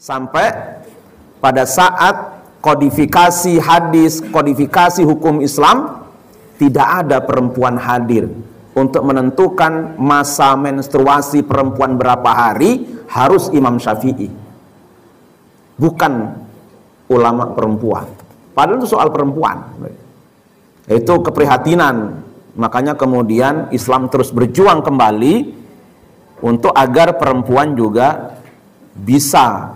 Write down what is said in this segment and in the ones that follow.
Sampai pada saat kodifikasi hadis, kodifikasi hukum Islam, tidak ada perempuan hadir untuk menentukan masa menstruasi perempuan berapa hari, harus Imam Syafi'i, bukan ulama perempuan. Padahal itu soal perempuan. Itu keprihatinan. Makanya kemudian Islam terus berjuang kembali untuk agar perempuan juga bisa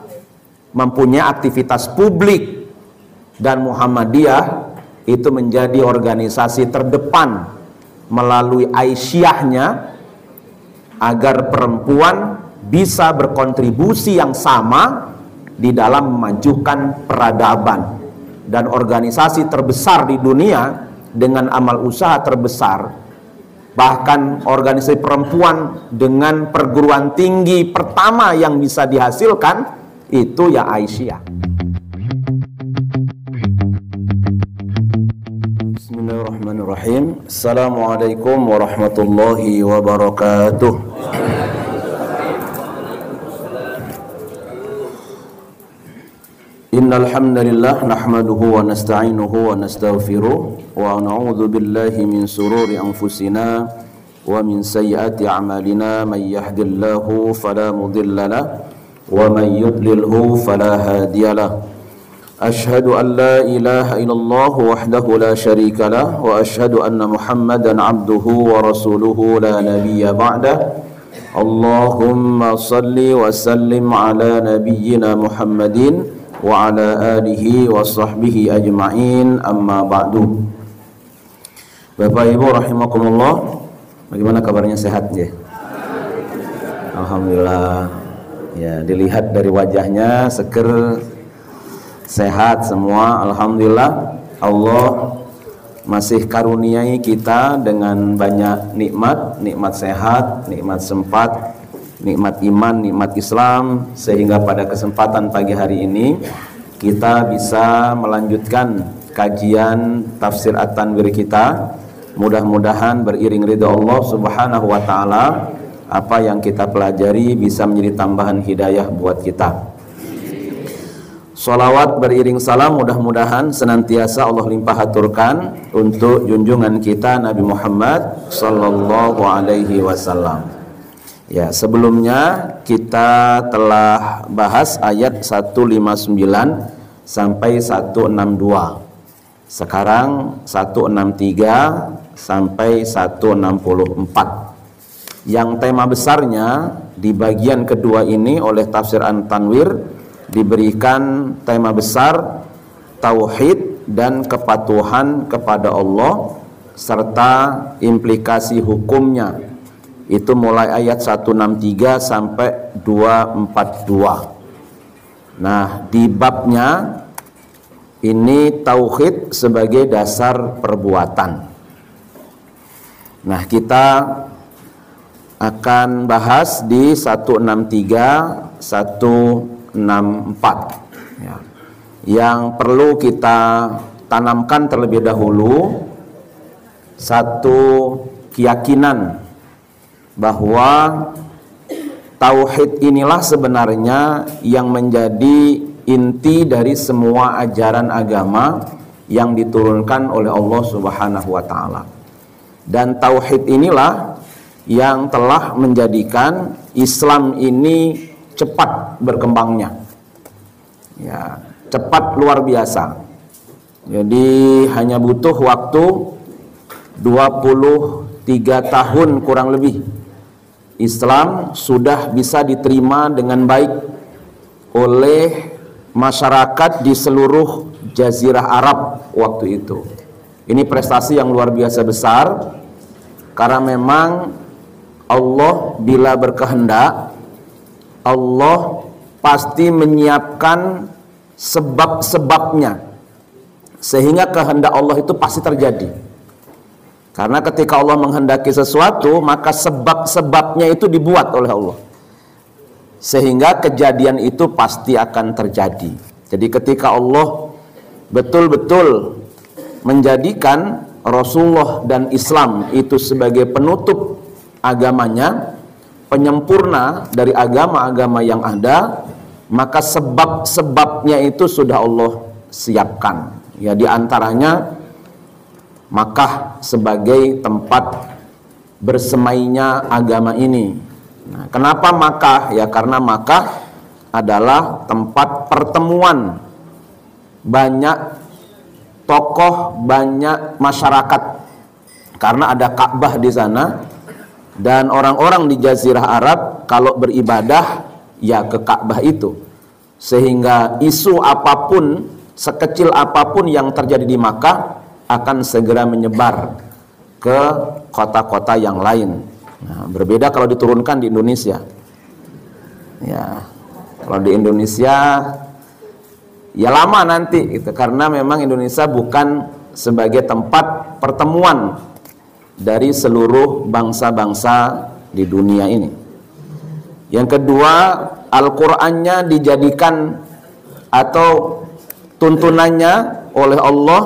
mempunyai aktivitas publik, dan Muhammadiyah itu menjadi organisasi terdepan melalui Aisyahnya agar perempuan bisa berkontribusi yang sama di dalam memajukan peradaban. Dan organisasi terbesar di dunia dengan amal usaha terbesar, bahkan organisasi perempuan dengan perguruan tinggi pertama yang bisa dihasilkan itu ya Aisyah. Bismillahirrahmanirrahim. Assalamualaikum warahmatullahi wabarakatuh. Innal hamdalillah nahmaduhu wa nasta'inuhu wa nastaghfiruh wa na'udzu billahi min shururi anfusina wa min sayyiati a'malina. May yahdihillahu fala mudilla lahu wa may yudlilhu fala hadiyalah. Ashhadu an la ilaha illallah wahdahu la syarika lah wa ashhadu anna Muhammadan abduhu wa rasuluhu la nabiyya ba'dah. Allahumma salli wa sallim ala nabiyyina Muhammadin wa ala alihi wa sahbihi ajma'in, amma ba'du. Bapak Ibu rahimakumullah, bagaimana kabarnya, sehat ya? Alhamdulillah. Ya, dilihat dari wajahnya seger, sehat semua. Alhamdulillah, Allah masih karuniai kita dengan banyak nikmat, nikmat sehat, nikmat sempat, nikmat iman, nikmat Islam, sehingga pada kesempatan pagi hari ini kita bisa melanjutkan kajian tafsir At-Tanwir kita. Mudah-mudahan beriring ridha Allah Subhanahu wa taala, apa yang kita pelajari bisa menjadi tambahan hidayah buat kita. Sholawat beriring salam mudah-mudahan senantiasa Allah limpah aturkan untuk junjungan kita Nabi Muhammad sallallahu alaihi wasallam. Ya, sebelumnya kita telah bahas ayat 159 sampai 162. Sekarang 163 sampai 164. Yang tema besarnya di bagian kedua ini oleh tafsir At-Tanwir diberikan tema besar tauhid dan kepatuhan kepada Allah serta implikasi hukumnya. Itu mulai ayat 163 sampai 242. Nah, di babnya ini tauhid sebagai dasar perbuatan. Nah, kita akan bahas di 163 164 ya. Yang perlu kita tanamkan terlebih dahulu satu keyakinan bahwa tauhid inilah sebenarnya yang menjadi inti dari semua ajaran agama yang diturunkan oleh Allah Subhanahu wa taala. Dan tauhid inilah yang telah menjadikan Islam ini cepat berkembangnya. Ya, cepat luar biasa. Jadi hanya butuh waktu 23 tahun kurang lebih, Islam sudah bisa diterima dengan baik oleh masyarakat di seluruh jazirah Arab waktu itu. Ini prestasi yang luar biasa besar, karena memang Allah bila berkehendak, Allah pasti menyiapkan sebab-sebabnya, sehingga kehendak Allah itu pasti terjadi. Karena ketika Allah menghendaki sesuatu, maka sebab-sebabnya itu dibuat oleh Allah, sehingga kejadian itu pasti akan terjadi. Jadi ketika Allah betul-betul menjadikan Rasulullah dan Islam itu sebagai penutup agamanya, penyempurna dari agama-agama yang ada, maka sebab-sebabnya itu sudah Allah siapkan. Ya, di antaranya Makkah sebagai tempat bersemainya agama ini. Nah, kenapa Makkah? Ya karena Makkah adalah tempat pertemuan banyak tokoh, banyak masyarakat. Karena ada Ka'bah di sana, dan orang-orang di Jazirah Arab kalau beribadah ya ke Ka'bah itu. Sehingga isu apapun, sekecil apapun yang terjadi di Makkah akan segera menyebar ke kota-kota yang lain. Nah, berbeda kalau diturunkan di Indonesia. Ya, kalau di Indonesia ya lama nanti gitu, karena memang Indonesia bukan sebagai tempat pertemuan dari seluruh bangsa-bangsa di dunia ini. Yang kedua, Al-Qur'annya dijadikan atau tuntunannya oleh Allah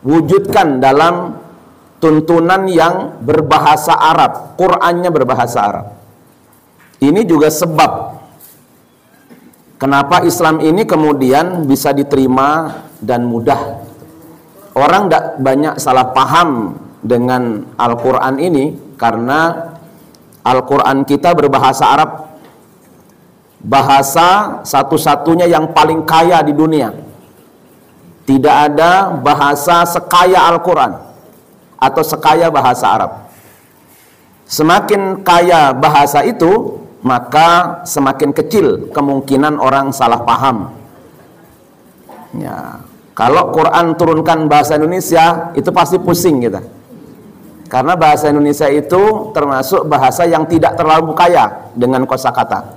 diwujudkan dalam tuntunan yang berbahasa Arab. Qur'annya berbahasa Arab. Ini juga sebab kenapa Islam ini kemudian bisa diterima dan mudah. Orang tidak banyak salah paham dengan Al-Quran ini karena Al-Quran kita berbahasa Arab, bahasa satu-satunya yang paling kaya di dunia. Tidak ada bahasa sekaya Al-Quran atau sekaya bahasa Arab. Semakin kaya bahasa itu, maka semakin kecil kemungkinan orang salah paham. Ya, kalau Quran turunkan bahasa Indonesia, itu pasti pusing kita. Karena bahasa Indonesia itu termasuk bahasa yang tidak terlalu kaya dengan kosakata.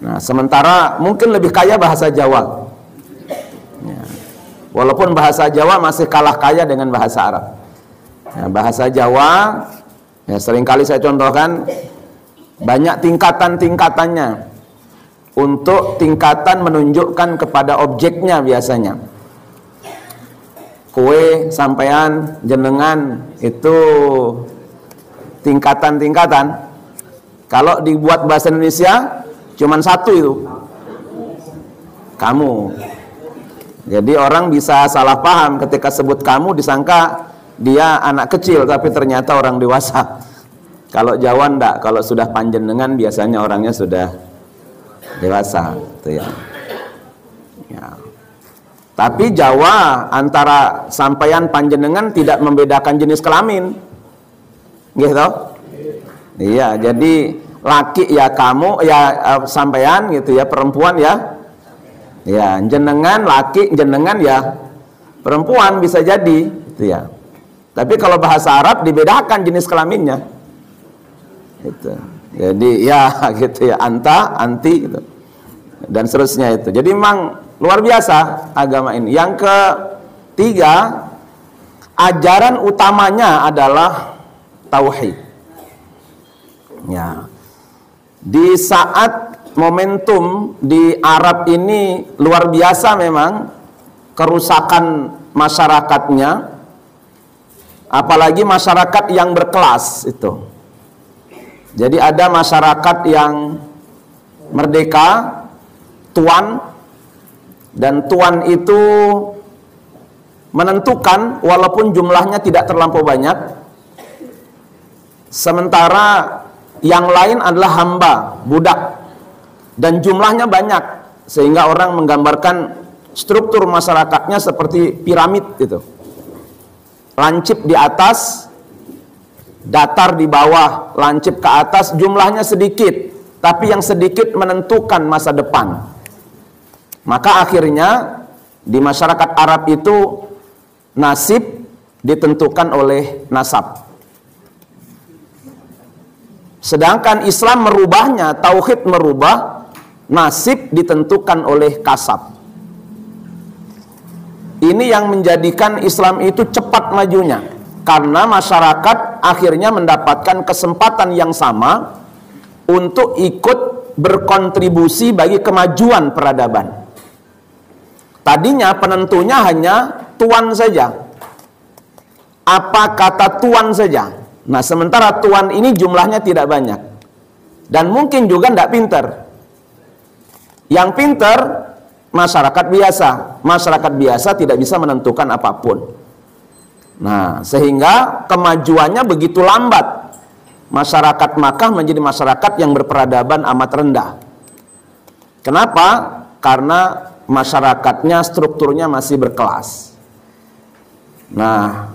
Nah, sementara mungkin lebih kaya bahasa Jawa. Ya. Walaupun bahasa Jawa masih kalah kaya dengan bahasa Arab. Ya, bahasa Jawa, ya seringkali saya contohkan, banyak tingkatan-tingkatannya. Untuk tingkatan menunjukkan kepada objeknya biasanya. Kue, sampean, jenengan, itu tingkatan-tingkatan. Kalau dibuat bahasa Indonesia cuman satu itu, kamu. Jadi orang bisa salah paham ketika sebut kamu, disangka dia anak kecil tapi ternyata orang dewasa. Kalau Jawa enggak, kalau sudah panjenengan biasanya orangnya sudah dewasa, gitu ya. Ya. Tapi Jawa antara sampeyan panjenengan tidak membedakan jenis kelamin, gitu. Iya, jadi laki ya kamu, ya sampean gitu ya, perempuan ya jenengan, laki jenengan ya perempuan, bisa jadi gitu ya. Tapi kalau bahasa Arab dibedakan jenis kelaminnya gitu. Jadi ya gitu ya, anta, anti gitu. Dan seterusnya itu. Jadi memang luar biasa agama ini. Yang ketiga, ajaran utamanya adalah tauhid. Ya. Di saat momentum di Arab ini luar biasa memang kerusakan masyarakatnya, apalagi masyarakat yang berkelas itu. Jadi ada masyarakat yang merdeka, tuan, dan tuan itu menentukan walaupun jumlahnya tidak terlampau banyak, sementara yang lain adalah hamba, budak, dan jumlahnya banyak, sehingga orang menggambarkan struktur masyarakatnya seperti piramid gitu. Lancip di atas, datar di bawah, lancip ke atas, jumlahnya sedikit, tapi yang sedikit menentukan masa depan. Maka akhirnya di masyarakat Arab itu nasib ditentukan oleh nasab. Sedangkan Islam merubahnya, tauhid merubah, nasib ditentukan oleh kasab. Ini yang menjadikan Islam itu cepat majunya, karena masyarakat akhirnya mendapatkan kesempatan yang sama untuk ikut berkontribusi bagi kemajuan peradaban. Tadinya penentunya hanya tuan saja, apa kata tuan saja. Nah, sementara tuan ini jumlahnya tidak banyak. Dan mungkin juga tidak pinter. Yang pinter masyarakat biasa. Masyarakat biasa tidak bisa menentukan apapun. Nah, sehingga kemajuannya begitu lambat. Masyarakat Makkah menjadi masyarakat yang berperadaban amat rendah. Kenapa? Karena masyarakatnya, strukturnya masih berkelas. Nah,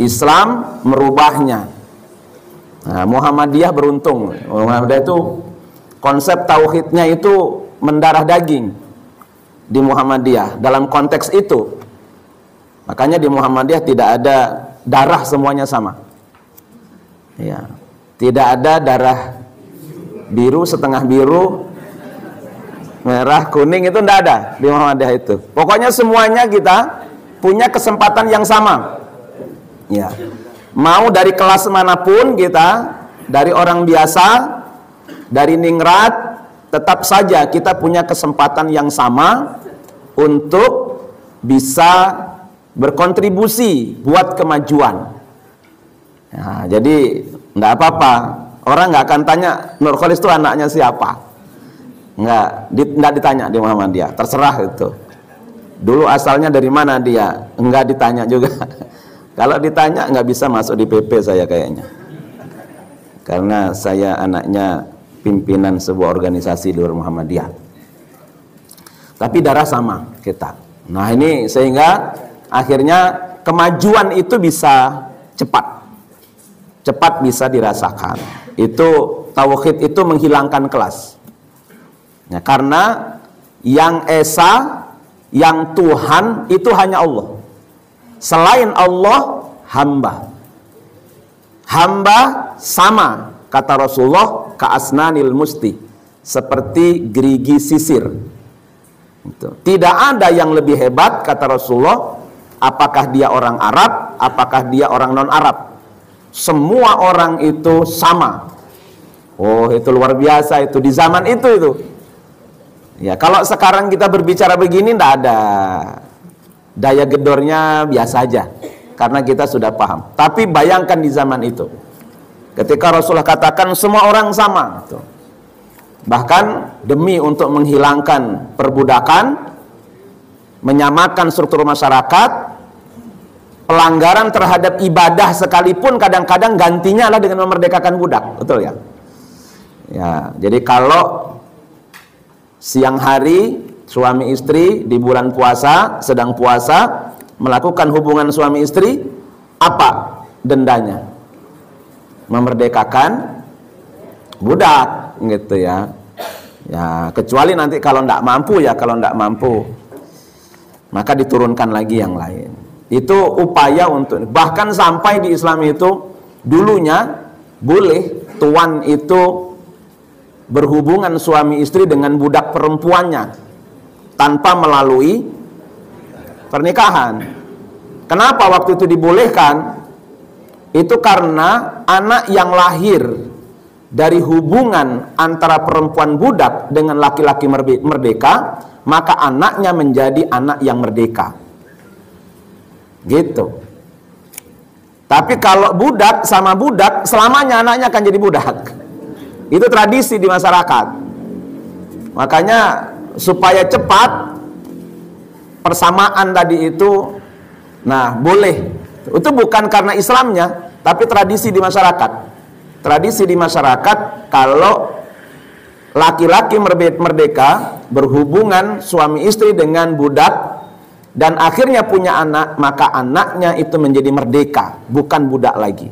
Islam merubahnya. Nah, Muhammadiyah beruntung. Muhammadiyah itu konsep tauhidnya itu mendarah daging di Muhammadiyah dalam konteks itu. Makanya di Muhammadiyah tidak ada darah semuanya sama. Ya, tidak ada darah biru setengah biru, merah kuning, itu tidak ada di Muhammadiyah itu. Pokoknya semuanya kita punya kesempatan yang sama. Ya, mau dari kelas manapun kita, dari orang biasa, dari ningrat, tetap saja kita punya kesempatan yang sama untuk bisa berkontribusi buat kemajuan. Ya, jadi enggak apa-apa, orang nggak akan tanya Nurkholis itu anaknya siapa. Enggak ditanya di Muhammadiyah, terserah itu. Dulu asalnya dari mana dia, enggak ditanya juga. Kalau ditanya nggak bisa masuk di PP saya kayaknya. Karena saya anaknya pimpinan sebuah organisasi di luar Muhammadiyah. Tapi darah sama kita. Nah, ini sehingga akhirnya kemajuan itu bisa cepat bisa dirasakan. Itu tauhid itu menghilangkan kelas. Ya, karena yang esa, yang Tuhan itu hanya Allah. Selain Allah, hamba. Hamba sama, kata Rasulullah, ka'asnanil musti, seperti gerigi sisir. Tidak ada yang lebih hebat, kata Rasulullah, apakah dia orang Arab, apakah dia orang non-Arab. Semua orang itu sama. Oh, itu luar biasa itu di zaman itu. Ya, kalau sekarang kita berbicara begini tidak ada. Daya gedornya biasa aja karena kita sudah paham. Tapi bayangkan di zaman itu, ketika Rasulullah katakan semua orang sama, bahkan demi untuk menghilangkan perbudakan, menyamakan struktur masyarakat, pelanggaran terhadap ibadah sekalipun kadang-kadang gantinya adalah dengan memerdekakan budak, betul ya? Ya, jadi kalau siang hari suami istri di bulan puasa, sedang puasa, melakukan hubungan suami istri, apa dendanya? Memerdekakan budak, gitu ya. Ya, kecuali nanti kalau tidak mampu ya, kalau tidak mampu, maka diturunkan lagi yang lain. Itu upaya untuk, bahkan sampai di Islam itu dulunya boleh tuan itu berhubungan suami istri dengan budak perempuannya tanpa melalui pernikahan. Kenapa waktu itu dibolehkan? Itu karena anak yang lahir dari hubungan antara perempuan budak dengan laki-laki merdeka, maka anaknya menjadi anak yang merdeka. Gitu. Tapi kalau budak sama budak, selamanya anaknya akan jadi budak. Itu tradisi di masyarakat. Makanya supaya cepat persamaan tadi itu, nah boleh. Itu bukan karena Islamnya, tapi tradisi di masyarakat. Tradisi di masyarakat, kalau laki-laki merdeka berhubungan suami istri dengan budak dan akhirnya punya anak, maka anaknya itu menjadi merdeka, bukan budak lagi.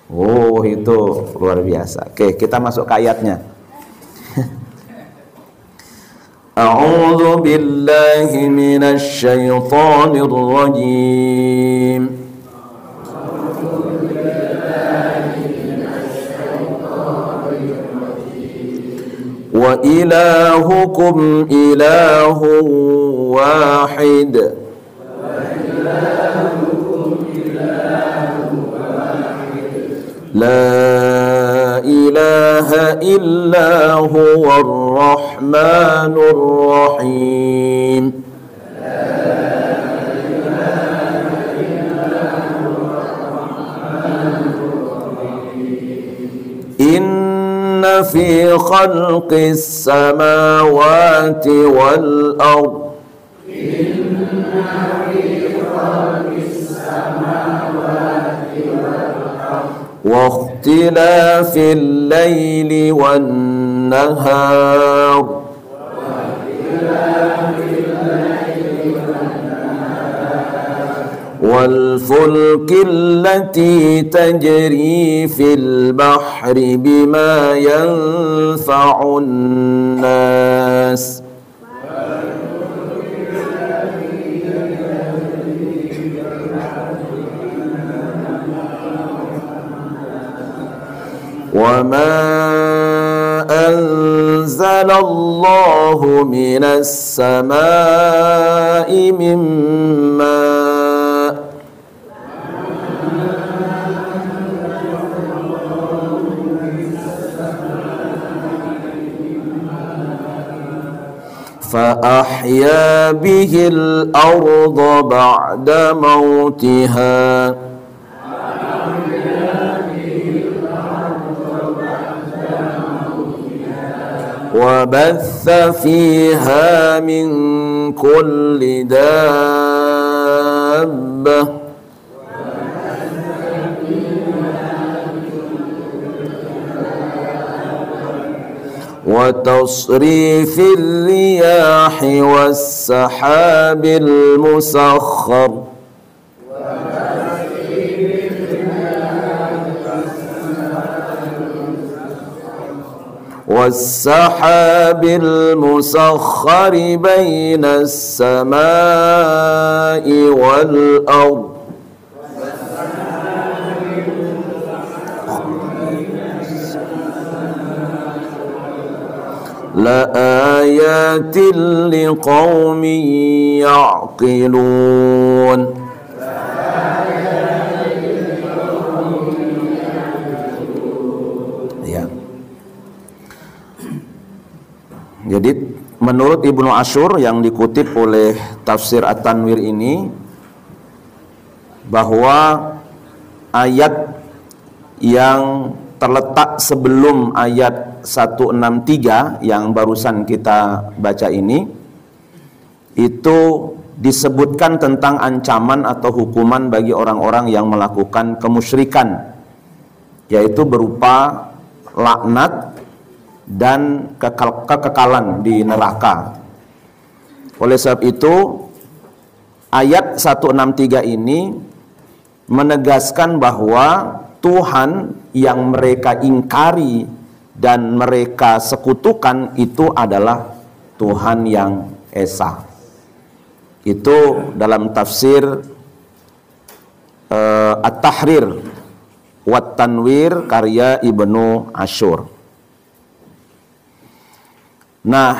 Oh, itu luar biasa. Oke, kita masuk ke ayatnya. A'udzu billahi minasy syaithanir rajim. Wa ilahukum ilahun wahid. La ilaha illa huwar rahmanur rahim. في خلق السماوات والأرض واختلاف الليل والنهار والفلك التي تجري في البحر بما ينفع الناس وما أنزل الله من السماء من ماء فأحيا به الأرض بعد موتها وبث فيها من كل دابة وتصريف الرياح والسحاب المسخر والسحاب المسخر بين السماء والأرض لآيات لقوم يعقلون. Jadi menurut Ibnu Asyur yang dikutip oleh tafsir At-Tanwir ini, bahwa ayat yang terletak sebelum ayat 163 yang barusan kita baca ini, itu disebutkan tentang ancaman atau hukuman bagi orang-orang yang melakukan kemusyrikan, yaitu berupa laknat dan kekekalan di neraka. Oleh sebab itu ayat 163 ini menegaskan bahwa Tuhan yang mereka ingkari dan mereka sekutukan itu adalah Tuhan yang Esa. Itu dalam tafsir At-Tahrir wa Tanwir karya Ibnu Asyur. Nah,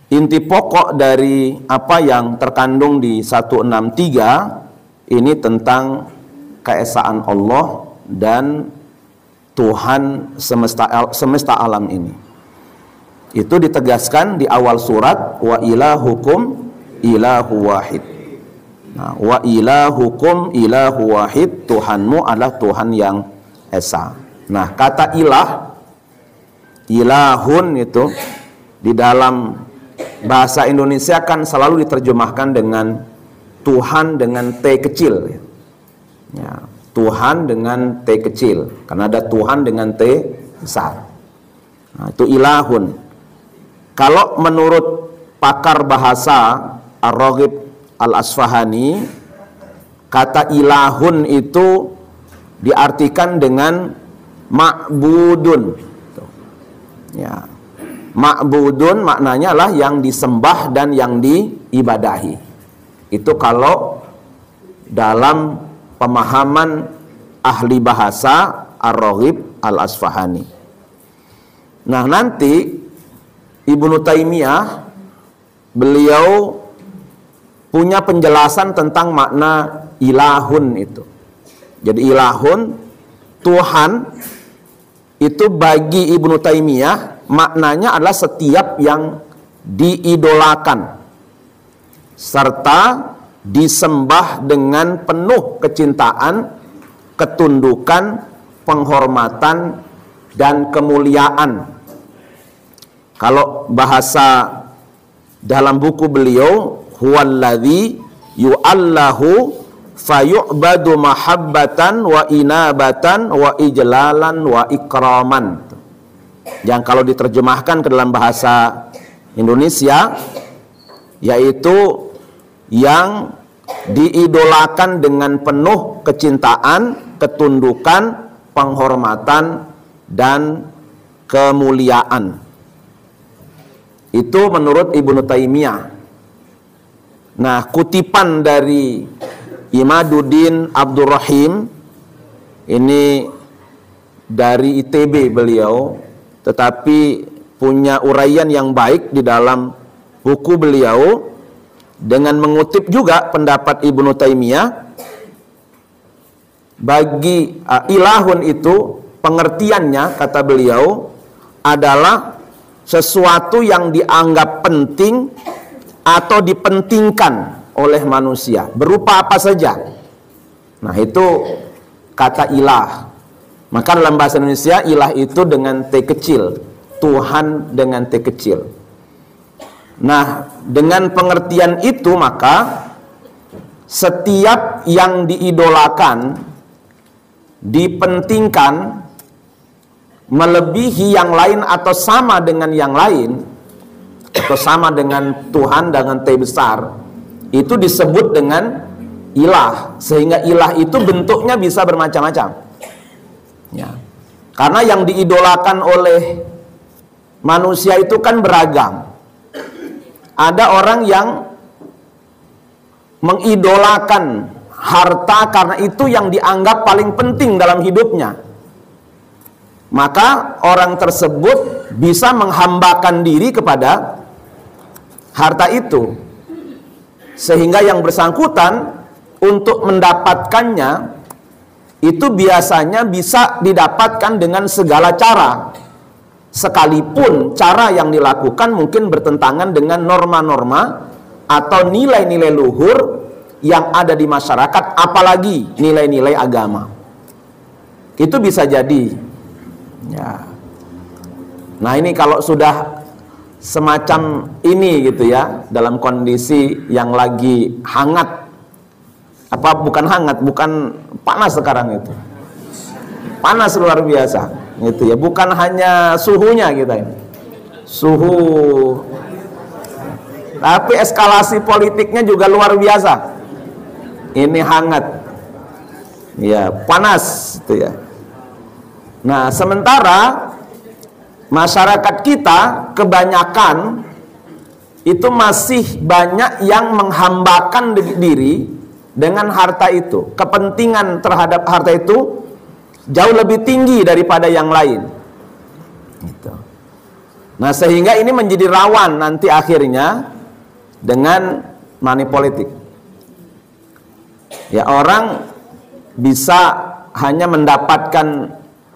inti pokok dari apa yang terkandung di 163 ini tentang keesaan Allah dan Tuhan semesta alam ini. Itu ditegaskan di awal surat, wa ilahukum ilahu wahid. Nah, wa ilahukum ilahu wahid, Tuhanmu adalah Tuhan yang esa. Nah, kata ilah, ilahun itu di dalam bahasa Indonesia kan selalu diterjemahkan dengan Tuhan dengan T kecil. Ya, Tuhan dengan T kecil, karena ada Tuhan dengan T besar. Nah, itu ilahun. Kalau menurut pakar bahasa Ar-Raghib Al-Asfahani, kata ilahun itu diartikan dengan ma'budun. Ya. Ma'budun maknanya lah yang disembah dan yang diibadahi. Itu kalau dalam pemahaman ahli bahasa Ar-Raghib Al-Asfahani. Nah, nanti Ibnu Taimiyah beliau punya penjelasan tentang makna ilahun itu. Jadi ilahun, Tuhan, itu bagi Ibnu Taimiyah maknanya adalah setiap yang diidolakan serta disembah dengan penuh kecintaan, ketundukan, penghormatan, dan kemuliaan. Kalau bahasa dalam buku beliau, huwallazi yu'allahu fayu'badu mahabbatan wa inabatan wa ijlalan wa ikraman. Yang kalau diterjemahkan ke dalam bahasa Indonesia, yaitu yang diidolakan dengan penuh kecintaan, ketundukan, penghormatan, dan kemuliaan. Itu menurut Ibnu Taimiyah. Nah, kutipan dari Imaduddin Abdurrahim, ini dari ITB beliau, tetapi punya uraian yang baik di dalam buku beliau dengan mengutip juga pendapat Ibnu Taimiyah. Bagi ilahun itu pengertiannya, kata beliau, adalah sesuatu yang dianggap penting atau dipentingkan oleh manusia, berupa apa saja. Nah, itu kata ilah. Maka dalam bahasa Indonesia, ilah itu dengan T kecil, Tuhan dengan T kecil. Nah, dengan pengertian itu, maka setiap yang diidolakan, dipentingkan, melebihi yang lain atau sama dengan yang lain, atau sama dengan Tuhan dengan T besar, itu disebut dengan ilah. Sehingga ilah itu bentuknya bisa bermacam-macam, ya. Karena yang diidolakan oleh manusia itu kan beragam. Ada orang yang mengidolakan harta karena itu yang dianggap paling penting dalam hidupnya. Maka orang tersebut bisa menghambakan diri kepada harta itu, sehingga yang bersangkutan untuk mendapatkannya itu biasanya bisa didapatkan dengan segala cara, sekalipun cara yang dilakukan mungkin bertentangan dengan norma-norma atau nilai-nilai luhur yang ada di masyarakat, apalagi nilai-nilai agama. Itu bisa jadi, ya. Nah, ini kalau sudah semacam ini gitu ya, dalam kondisi yang lagi hangat, bukan hangat, bukan panas sekarang itu, panas luar biasa gitu ya, bukan hanya suhunya kita ini, suhu, tapi eskalasi politiknya juga luar biasa. Ini hangat, ya, panas itu ya. Nah, sementara masyarakat kita kebanyakan itu masih banyak yang menghambakan diri dengan harta itu. Kepentingan terhadap harta itu jauh lebih tinggi daripada yang lain. Gitu. Nah, sehingga ini menjadi rawan nanti akhirnya dengan money politik. Ya, orang bisa hanya mendapatkan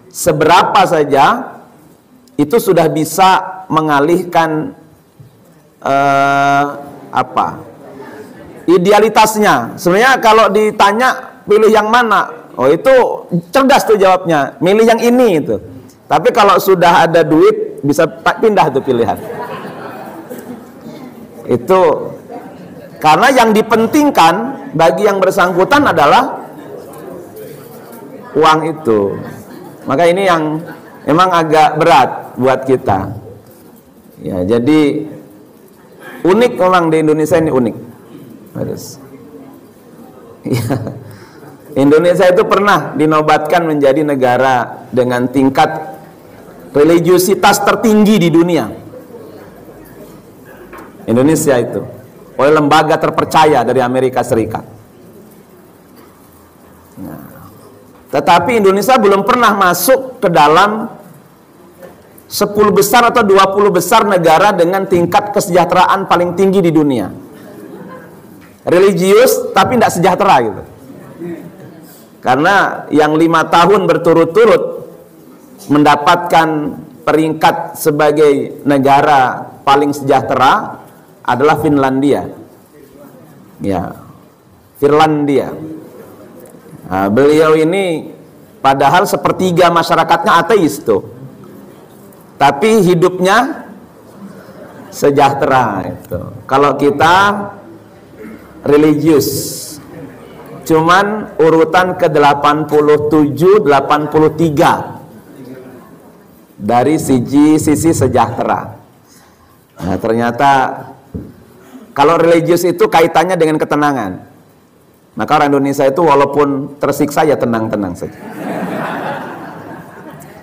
seberapa saja, itu sudah bisa mengalihkan idealitasnya. Sebenarnya kalau ditanya pilih yang mana, oh itu cerdas tuh jawabnya, milih yang ini itu. Tapi kalau sudah ada duit bisa pindah tuh pilihan. Itu karena yang dipentingkan bagi yang bersangkutan adalah uang itu. Maka ini yang memang agak berat buat kita. Ya, jadi unik memang di Indonesia ini, unik. Harus. Ya. Indonesia itu pernah dinobatkan menjadi negara dengan tingkat religiusitas tertinggi di dunia. Indonesia itu oleh lembaga terpercaya dari Amerika Serikat. Nah, tetapi Indonesia belum pernah masuk ke dalam 10 besar atau 20 besar negara dengan tingkat kesejahteraan paling tinggi di dunia. Religius tapi tidak sejahtera gitu. Karena yang 5 tahun berturut-turut mendapatkan peringkat sebagai negara paling sejahtera adalah Finlandia. Ya, Finlandia. Nah, beliau ini padahal sepertiga masyarakatnya ateis tuh. tapi hidupnya sejahtera itu. Kalau kita religius, cuman urutan ke 87, 83 dari sisi sejahtera. Nah, ternyata kalau religius itu kaitannya dengan ketenangan. Maka orang Indonesia itu walaupun tersiksa ya tenang-tenang saja.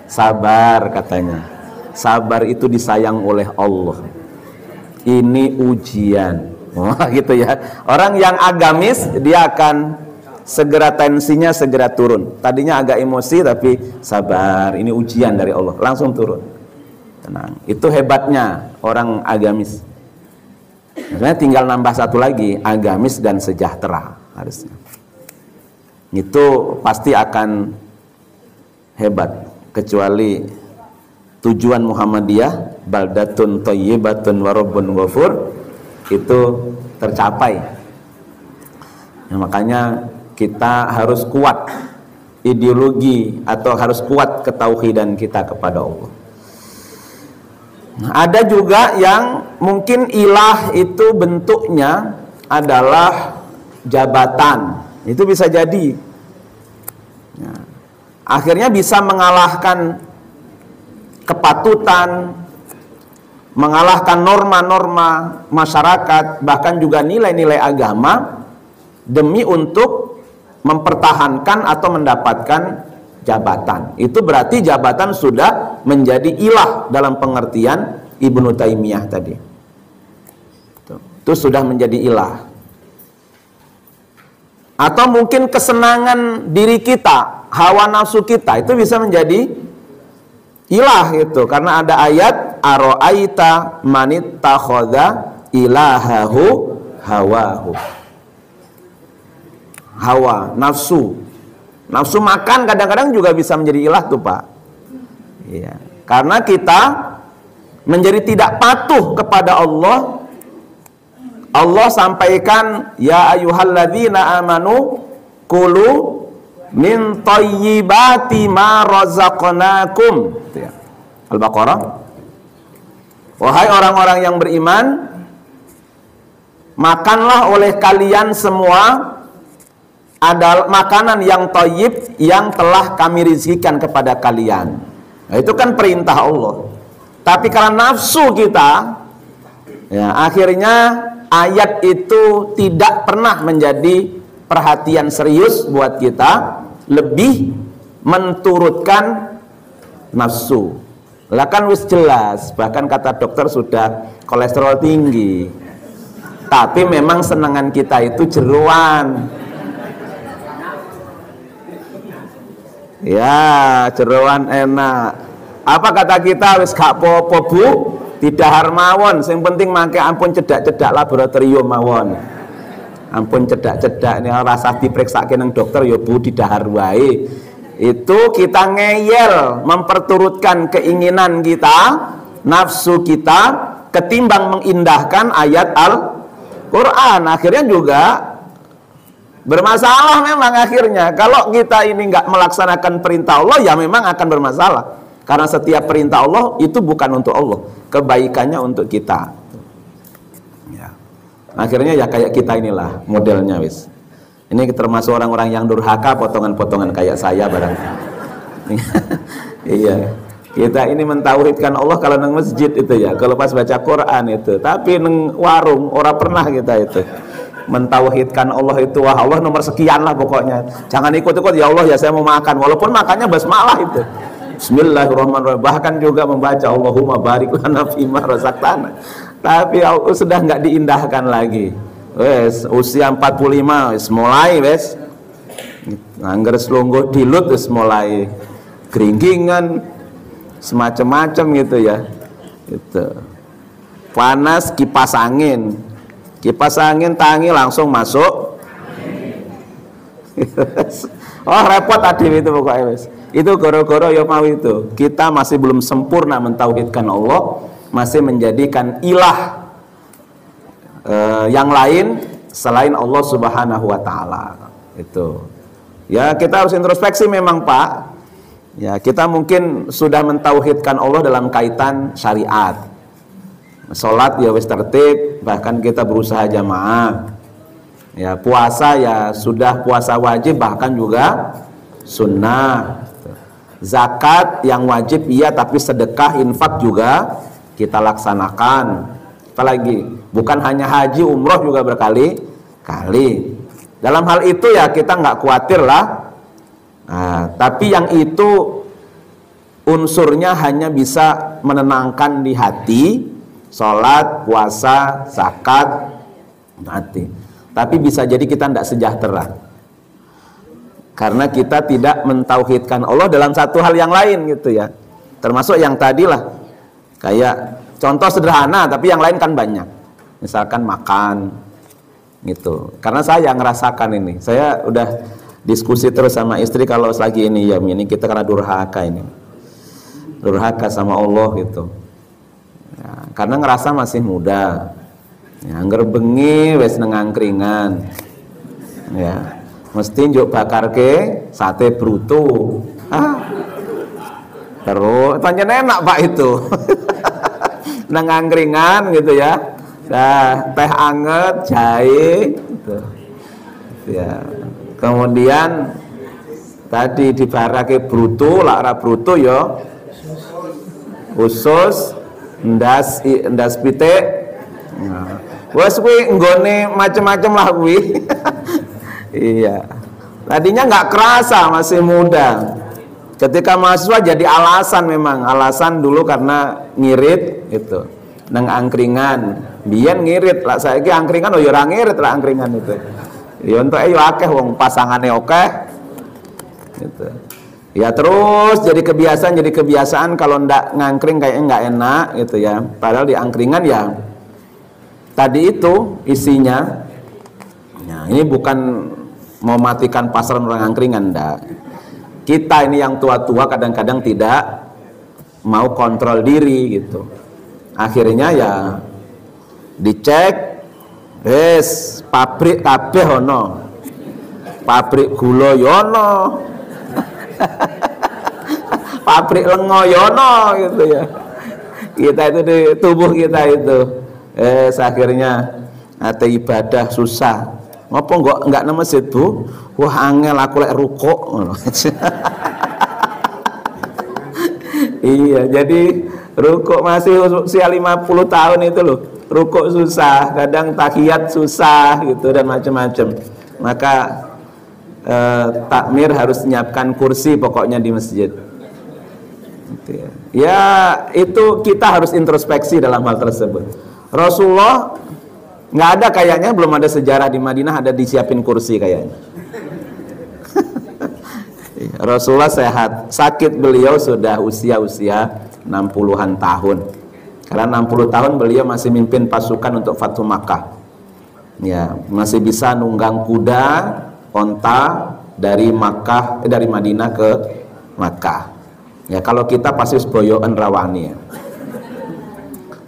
Sabar katanya. Sabar itu disayang oleh Allah. Ini ujian. Wah, gitu ya. Orang yang agamis dia akan segera tensinya segera turun. Tadinya agak emosi tapi sabar. Ini ujian dari Allah. Langsung turun. Tenang. Itu hebatnya orang agamis. Sebenarnya tinggal nambah satu lagi, agamis dan sejahtera harusnya. Itu pasti akan hebat. Kecuali tujuan Muhammadiyah, baldatun thayyibatun wa rabbun ghafur, itu tercapai. Nah, makanya kita harus kuat ideologi atau harus kuat ketauhidan kita kepada Allah. Ada juga yang mungkin ilah itu bentuknya adalah jabatan. Itu bisa jadi. Ya. Akhirnya bisa mengalahkan kepatutan, mengalahkan norma-norma masyarakat, bahkan juga nilai-nilai agama demi untuk mempertahankan atau mendapatkan jabatan. Itu berarti jabatan sudah menjadi ilah dalam pengertian Ibnu Taimiyah tadi. Itu sudah menjadi ilah. Atau mungkin kesenangan diri kita, hawa nafsu kita itu bisa menjadi ilah itu, karena ada ayat aro'aita manittakhadha ilahahu hawahu. Hawa, nafsu. Nafsu makan kadang-kadang juga bisa menjadi ilah tuh Pak. Iya. Karena kita menjadi tidak patuh kepada Allah. Allah sampaikan, ya ayyuhalladzina amanu kulu min thayyibati ma razaqnakum. Al-Baqarah. Wahai orang-orang yang beriman, makanlah oleh kalian semua adalah makanan yang thayyib yang telah kami rizkikan kepada kalian. Nah, itu kan perintah Allah. Tapi karena nafsu kita, ya, akhirnya ayat itu tidak pernah menjadi perhatian serius buat kita, lebih menturutkan nafsu. Lah kan wis jelas, bahkan kata dokter sudah kolesterol tinggi. Tapi memang senangan kita itu jeroan. Ya, jeroan enak. Apa kata kita, wis gak apa-apa Bu, didahar mawon, sing penting mangke ampun cedak-cedak laboratorium mawon. Ampun cedak-cedak ini rasa dipriksake nang dokter ya Bu, didahar wae. Itu kita ngeyel memperturutkan keinginan kita, nafsu kita ketimbang mengindahkan ayat Al-Qur'an. Akhirnya juga bermasalah memang akhirnya. Kalau kita ini nggak melaksanakan perintah Allah, ya memang akan bermasalah. Karena setiap perintah Allah itu bukan untuk Allah, kebaikannya untuk kita. Ya. Akhirnya ya kayak kita inilah modelnya wis. Ini termasuk orang-orang yang durhaka, potongan-potongan kayak saya barangkali. Iya. Kita ini mentauhidkan Allah kalau nang masjid itu ya, kalau pas baca Quran itu. Tapi nang warung ora pernah kita itu. Mentauhidkan Allah itu, wah Allah nomor sekian lah pokoknya. Jangan ikut-ikut, ya Allah ya saya mau makan, walaupun makannya basmalah itu. Bismillahirrahmanirrahim. Bahkan juga membaca Allahumma barik lana fima razaqtana. Tapi sudah nggak diindahkan lagi. Wes usia 45 wes mulai wes. Angger selungguh dilut wes mulai keringgingan semacam-macam gitu ya. Itu. Panas kipas angin. Kipas angin tangi langsung masuk. Oh repot tadi itu pokoknya wes. Itu goro-goro ya mau itu. Kita masih belum sempurna mentauhidkan Allah, masih menjadikan ilah yang lain selain Allah Subhanahu wa taala. Itu. Ya kita harus introspeksi memang Pak. Ya, kita mungkin sudah mentauhidkan Allah dalam kaitan syariat. Salat ya wis tertib, bahkan kita berusaha jamaah. Ya, puasa ya sudah puasa wajib, bahkan juga sunnah. Zakat yang wajib iya, tapi sedekah, infak juga kita laksanakan. Apalagi bukan hanya haji, umroh juga berkali-kali. Dalam hal itu ya kita nggak khawatir lah. Nah, tapi yang itu unsurnya hanya bisa menenangkan di hati, sholat, puasa, zakat, hati. Tapi bisa jadi kita tidak sejahtera karena kita tidak mentauhidkan Allah dalam satu hal yang lain gitu ya. Termasuk yang tadi lah, kayak contoh sederhana tapi yang lain kan banyak. Misalkan makan gitu. Karena saya ngerasakan ini, saya udah diskusi terus sama istri kalau lagi ini ya, ini kita karena durhaka sama Allah gitu ya, karena ngerasa masih muda ya, angger bengi wes nengangkringan ya, mesti njuk bakar ke sate bruto terus tanya enak pak itu nengangkringan gitu ya, nah, teh anget, jahe gitu ya. Kemudian tadi dibarake bruto, lara bruto ya usus, ndas pitik. Nah, wes kuwi nggone macem-macem lah kuwi. Iya. Tadinya nggak kerasa masih muda. Ketika mahasiswa jadi alasan, memang alasan dulu karena ngirit itu. Nang angkringan, biyen ngirit lah, saiki angkringan oh ya ora ngirit lah angkringan itu. Ya untuk ayo akeh wong pasangane oke gitu. Ya terus jadi kebiasaan kalau ndak ngangkring kayaknya nggak enak gitu ya. Padahal di angkringan ya tadi itu isinya. Nah, ini bukan mau matikan pasaran orang angkringan, ndak. Kita ini yang tua-tua kadang-kadang tidak mau kontrol diri gitu. Akhirnya ya dicek. Wes pabrik kabeh ono, pabrik gula yono, pabrik lengo yono gitu ya. Kita itu di tubuh kita itu, akhirnya ada ibadah susah. Ngopo enggak nang masjid bu? Wah angel aku lek rukuk. Iya, jadi rukuk masih usia 50 tahun itu loh. Rukuk susah, kadang tahiyat susah gitu dan macam-macam. Maka takmir harus menyiapkan kursi pokoknya di masjid. Ya itu kita harus introspeksi dalam hal tersebut. Rasulullah nggak ada kayaknya, belum ada sejarah di Madinah ada disiapin kursi kayaknya. Rasulullah sehat, sakit beliau sudah usia 60-an tahun. Karena 60 tahun beliau masih mimpin pasukan untuk Fathu Makkah. Ya, masih bisa nunggang kuda, onta dari Madinah ke Makkah. Ya, kalau kita pasti boyoan rawani ya.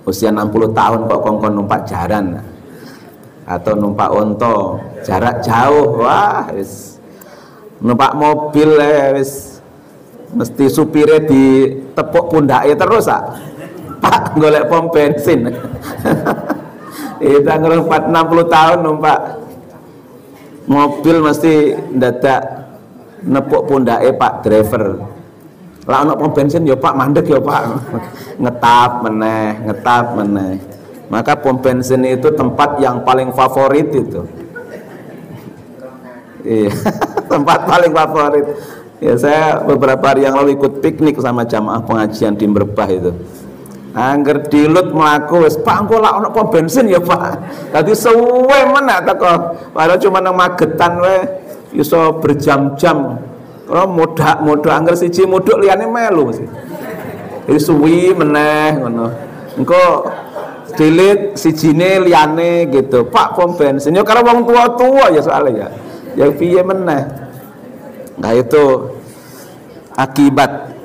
Usia 60 tahun kok kongkon numpak jaran atau numpak onto jarak jauh, wah wis. Numpak mobil wis mesti supire ditepuk pundake terus Pak golek pom bensin. Kita ngerumpat 60 tahun numpak mobil mesti dadak nepuk pundake Pak driver. Lah ono pom bensin ya Pak, mandek ya Pak. Ngetap meneh. Maka pom bensin itu tempat yang paling favorit itu. Iya, tempat paling favorit. Ya saya beberapa hari yang lalu ikut piknik sama jamaah pengajian di Merbah itu. Angger dilut mlaku wis Pak engko lak ono pom bensin ya Pak. Dadi suwe meneh teko. Padahal cuma nang Magetan wae iso berjam-jam. Ora modhak angger siji modhok liyane melu mesti. Jadi suwi meneh ngono. Engko dilit sijine liyane gitu. Pak pom bensin ya karo wong tua-tua ya soalnya ya. Ya piye meneh. Nah itu akibat.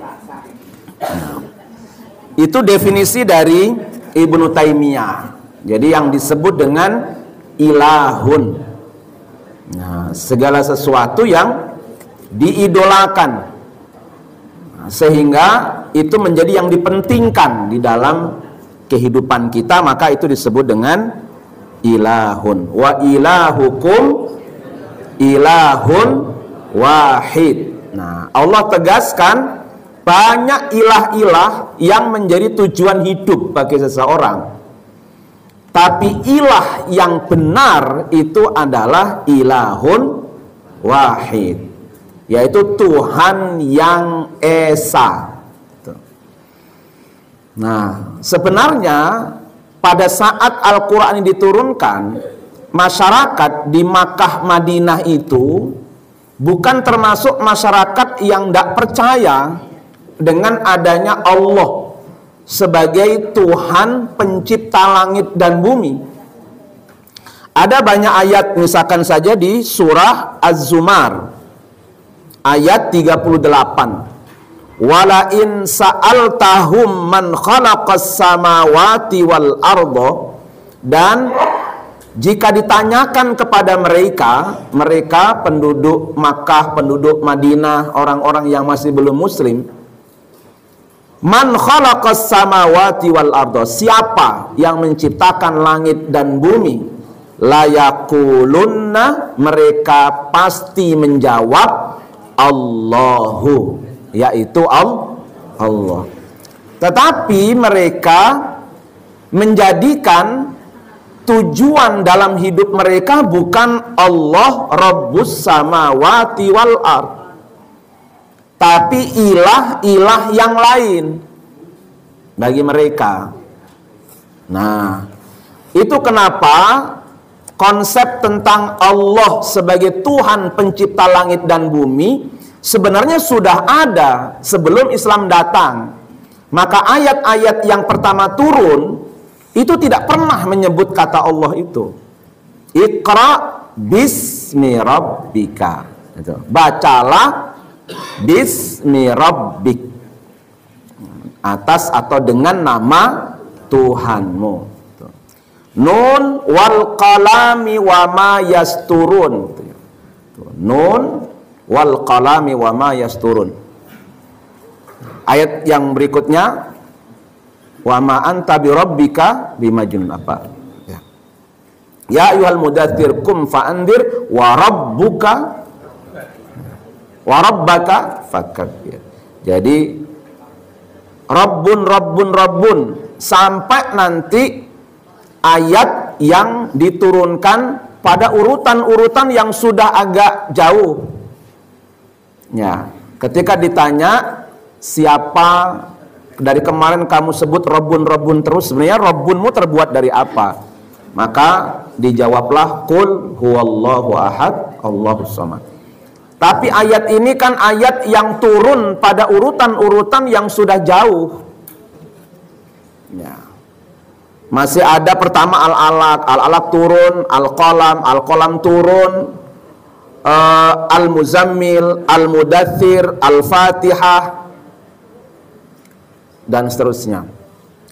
Itu definisi dari Ibnu Taimiyah. Jadi yang disebut dengan ilahun. Nah, segala sesuatu yang diidolakan. Sehingga itu menjadi yang dipentingkan di dalam kehidupan kita, maka itu disebut dengan ilahun. Wa ilahukum ilahun wahid. Nah, Allah tegaskan banyak ilah-ilah yang menjadi tujuan hidup bagi seseorang. Tapi ilah yang benar itu adalah ilahun wahid, yaitu Tuhan yang esa. Nah, sebenarnya pada saat Al-Quran ini diturunkan, masyarakat di Makkah Madinah itu bukan termasuk masyarakat yang tidak percaya dengan adanya Allah sebagai Tuhan pencipta langit dan bumi. Ada banyak ayat, misalkan saja di surah Az-Zumar ayat 38. Wala in sa'altahum man khalaqas samawati wal arda, dan jika ditanyakan kepada mereka penduduk Makkah, penduduk Madinah, orang-orang yang masih belum muslim, man khalaqas samawati wal arda, siapa yang menciptakan langit dan bumi, layakulunna, mereka pasti menjawab Allahu, yaitu Allah. Tetapi mereka menjadikan tujuan dalam hidup mereka bukan Allah Rabbus samawati wal ard, tapi ilah-ilah yang lain bagi mereka. Nah, itu kenapa konsep tentang Allah sebagai Tuhan pencipta langit dan bumi sebenarnya sudah ada sebelum Islam datang. Maka ayat-ayat yang pertama turun itu tidak pernah menyebut kata Allah itu. Iqra bismi rabbika. Bacalah bismi rabbik, atas atau dengan nama Tuhanmu. Nun wal qalami wa ma yasturun. Nun wal qalami wa ma yasturun. Ayat yang berikutnya, wa ma anta bi rabbika bimajnun, apa? Ya ayyuhal mudaththir kum fa'andir wa rabbuka wa rabbaka fakabbir. Jadi Rabbun sampai nanti ayat yang diturunkan pada urutan-urutan yang sudah agak jauh. Ya, ketika ditanya siapa, dari kemarin kamu sebut Rabbun terus, sebenarnya Rabbunmu terbuat dari apa? Maka dijawablah qul huwallahu ahad Allahus samad. Tapi ayat ini kan ayat yang turun pada urutan-urutan yang sudah jauh. Ya. Masih ada pertama al-alaq turun, al-qalam turun, al-muzammil, al-mudaththir, al-fatihah, dan seterusnya.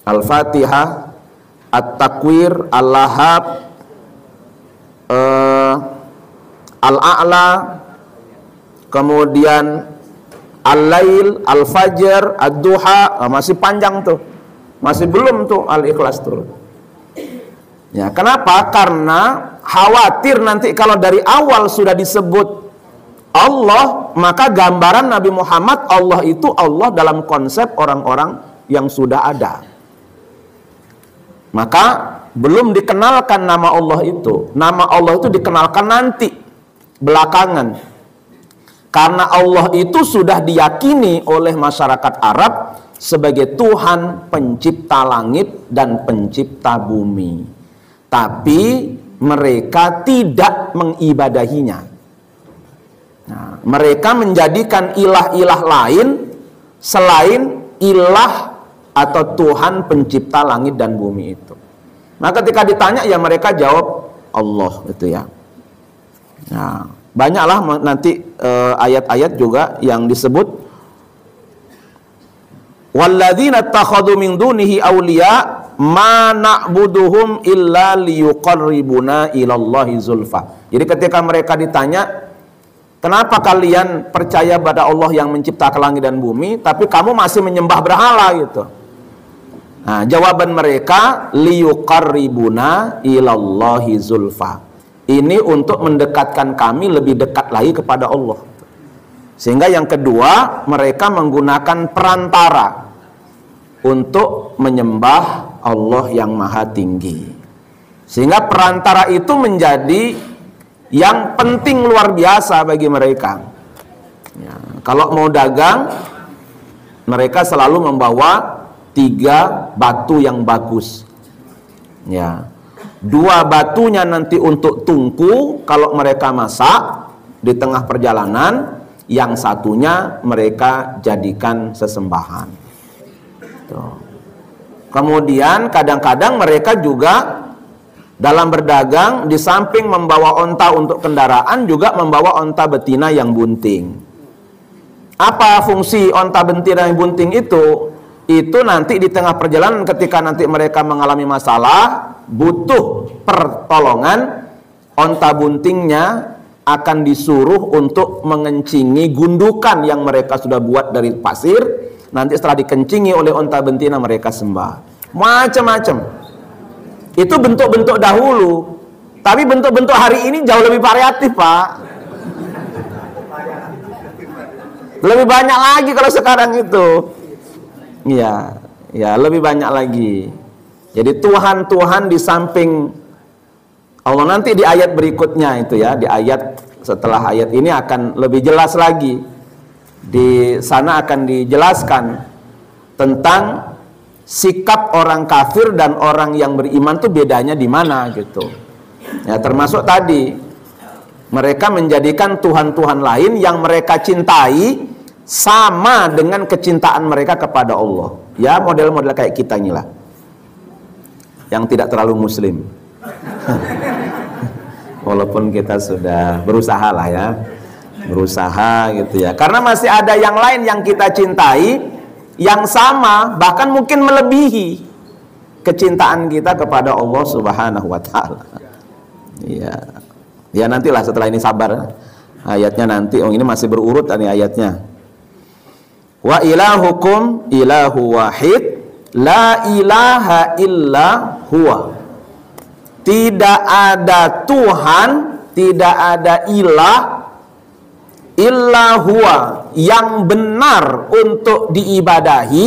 Al-fatihah, at-takwir, al-lahab, al-a'la, kemudian al-lail, al-fajr, ad-duha, masih panjang tuh. Masih belum tuh al-ikhlas turun. Ya, kenapa? Karena khawatir nanti kalau dari awal sudah disebut Allah, maka gambaran Nabi Muhammad Allah itu Allah dalam konsep orang-orang yang sudah ada. Maka belum dikenalkan nama Allah itu. Nama Allah itu dikenalkan nanti, belakangan. Karena Allah itu sudah diyakini oleh masyarakat Arab sebagai Tuhan pencipta langit dan pencipta bumi. Tapi mereka tidak mengibadahinya. Nah, mereka menjadikan ilah-ilah lain selain ilah atau Tuhan pencipta langit dan bumi itu. Nah, ketika ditanya ya mereka jawab Allah, gitu ya. Nah, banyaklah nanti ayat-ayat juga yang disebut walladzina takhadhu min dunihi awliya ma na'buduhum illa liyuqarribuna ilallahi zulfa. Jadi ketika mereka ditanya Kenapa kalian percaya pada Allah yang menciptakan langit dan bumi, tapi kamu masih menyembah berhala gitu? Nah, jawaban mereka, liyuqarribuna ilallahi zulfa. Ini untuk mendekatkan kami lebih dekat lagi kepada Allah. Sehingga yang kedua, mereka menggunakan perantara untuk menyembah Allah yang maha tinggi. Sehingga perantara itu menjadi yang penting luar biasa bagi mereka. Ya, kalau mau dagang, mereka selalu membawa 3 batu yang bagus. Ya, 2 batunya nanti untuk tungku kalau mereka masak di tengah perjalanan, yang satunya mereka jadikan sesembahan. Tuh. Kemudian kadang-kadang mereka juga dalam berdagang, di samping membawa onta untuk kendaraan, juga membawa onta betina yang bunting. Apa fungsi onta betina yang bunting itu? Itu nanti di tengah perjalanan ketika nanti mereka mengalami masalah, butuh pertolongan, onta buntingnya akan disuruh untuk mengencingi gundukan yang mereka sudah buat dari pasir. Nanti setelah dikencingi oleh onta betina, mereka sembah. Macam-macam. Itu bentuk-bentuk dahulu. Tapi bentuk-bentuk hari ini jauh lebih variatif, Pak. Lebih banyak lagi kalau sekarang itu. Iya, ya lebih banyak lagi. Jadi Tuhan di samping Allah, nanti di ayat berikutnya itu ya, di ayat setelah ayat ini akan lebih jelas lagi. Di sana akan dijelaskan tentang sikap orang kafir dan orang yang beriman tuh bedanya di mana gitu. Ya, termasuk tadi mereka menjadikan tuhan-tuhan lain yang mereka cintai sama dengan kecintaan mereka kepada Allah. Ya, model-model kayak kita inilah, yang tidak terlalu muslim. Walaupun kita sudah berusaha lah ya, berusaha gitu ya. Karena masih ada yang lain yang kita cintai, yang sama, bahkan mungkin melebihi kecintaan kita kepada Allah Subhanahu wa Ta'ala. Iya. Ya nantilah setelah ini sabar. Ayatnya nanti, oh ini masih berurut nih ayatnya. Wa ilahukum ilahu wahid la ilaha illa huwa. Tidak ada Tuhan, tidak ada ilah illa huwa, yang benar untuk diibadahi,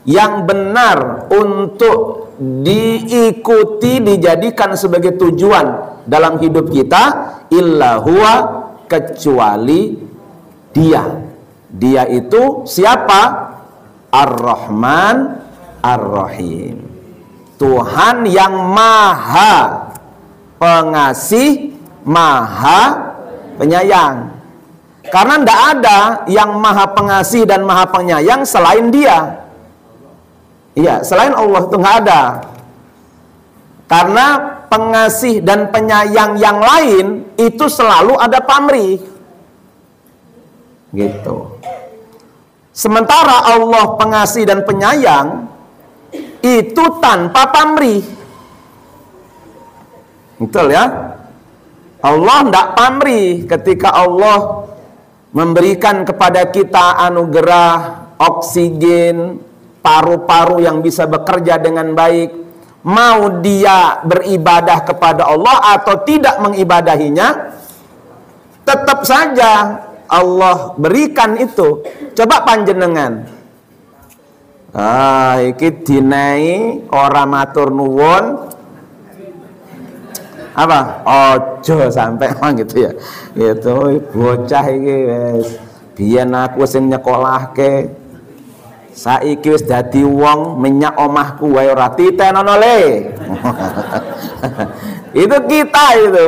yang benar untuk diikuti, dijadikan sebagai tujuan dalam hidup kita, illa huwa, kecuali Dia. Dia itu siapa? Ar-Rahman Ar-Rahim. Tuhan yang maha pengasih, maha penyayang. Karena tidak ada yang maha pengasih dan maha penyayang selain Dia. Iya, selain Allah itu nggak ada. Karena pengasih dan penyayang yang lain itu selalu ada pamrih. Gitu. Sementara Allah pengasih dan penyayang itu tanpa pamrih. Betul ya? Allah tidak pamrih ketika Allah memberikan kepada kita anugerah oksigen, paru-paru yang bisa bekerja dengan baik. Mau dia beribadah kepada Allah atau tidak mengibadahinya, tetap saja Allah berikan itu. Coba panjenengan, iki dinai ora matur nuwun, apa? Ojo sampai gitu ya. Gitu, bocah iki wis biyen aku sing nyekolahke, saiki wis dadi wong, minyak omahku wae ora titenono le. Itu kita itu.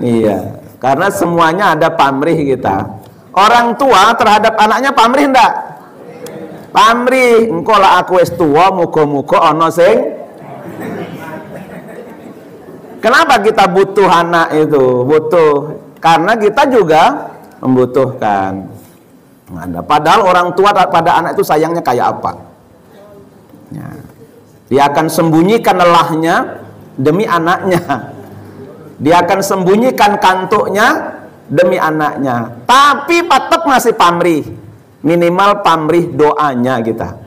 Iya. Karena semuanya ada pamrih kita. Orang tua terhadap anaknya pamrih enggak? Pamrih. Engko lah aku wis tuwa, muga-muga ana sing. Kenapa kita butuh anak itu? Butuh karena kita juga membutuhkan. Nah, padahal orang tua pada anak itu sayangnya kayak apa? Ya. Dia akan sembunyikan lelahnya demi anaknya. Dia akan sembunyikan kantuknya demi anaknya, tapi tetap masih pamrih. Minimal pamrih doanya kita.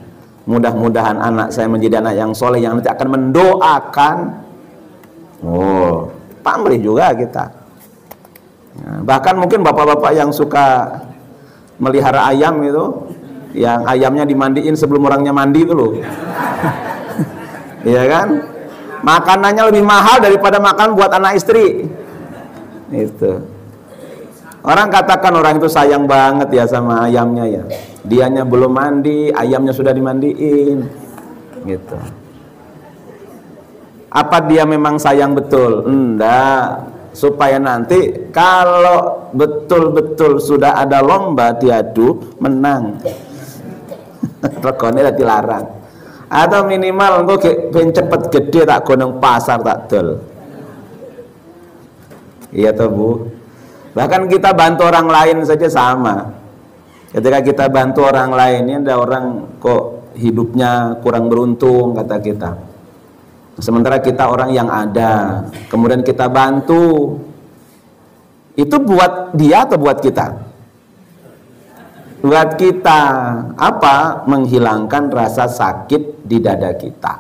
Mudah-mudahan anak saya menjadi anak yang soleh yang nanti akan mendoakan. Oh, pamrih juga kita. Nah, bahkan mungkin bapak-bapak yang suka melihara ayam itu, yang ayamnya dimandiin sebelum orangnya mandi itu loh. Iya kan? Makanannya lebih mahal daripada makan buat anak istri. Itu. Orang katakan orang itu sayang banget ya sama ayamnya ya. Dianya belum mandi, ayamnya sudah dimandiin. Gitu. Apa dia memang sayang betul? Enggak. Supaya nanti kalau betul-betul sudah ada lomba diadu, menang. Regane dilarang. Atau minimal engko ben cepet gede tak gonong pasar tak dol. Iya toh Bu. Bahkan kita bantu orang lain saja sama. Ketika kita bantu orang lain, ini ada orang kok hidupnya kurang beruntung kata kita. Sementara kita orang yang ada, kemudian kita bantu. Itu buat dia atau buat kita? Buat kita. Apa? Menghilangkan rasa sakit di dada kita.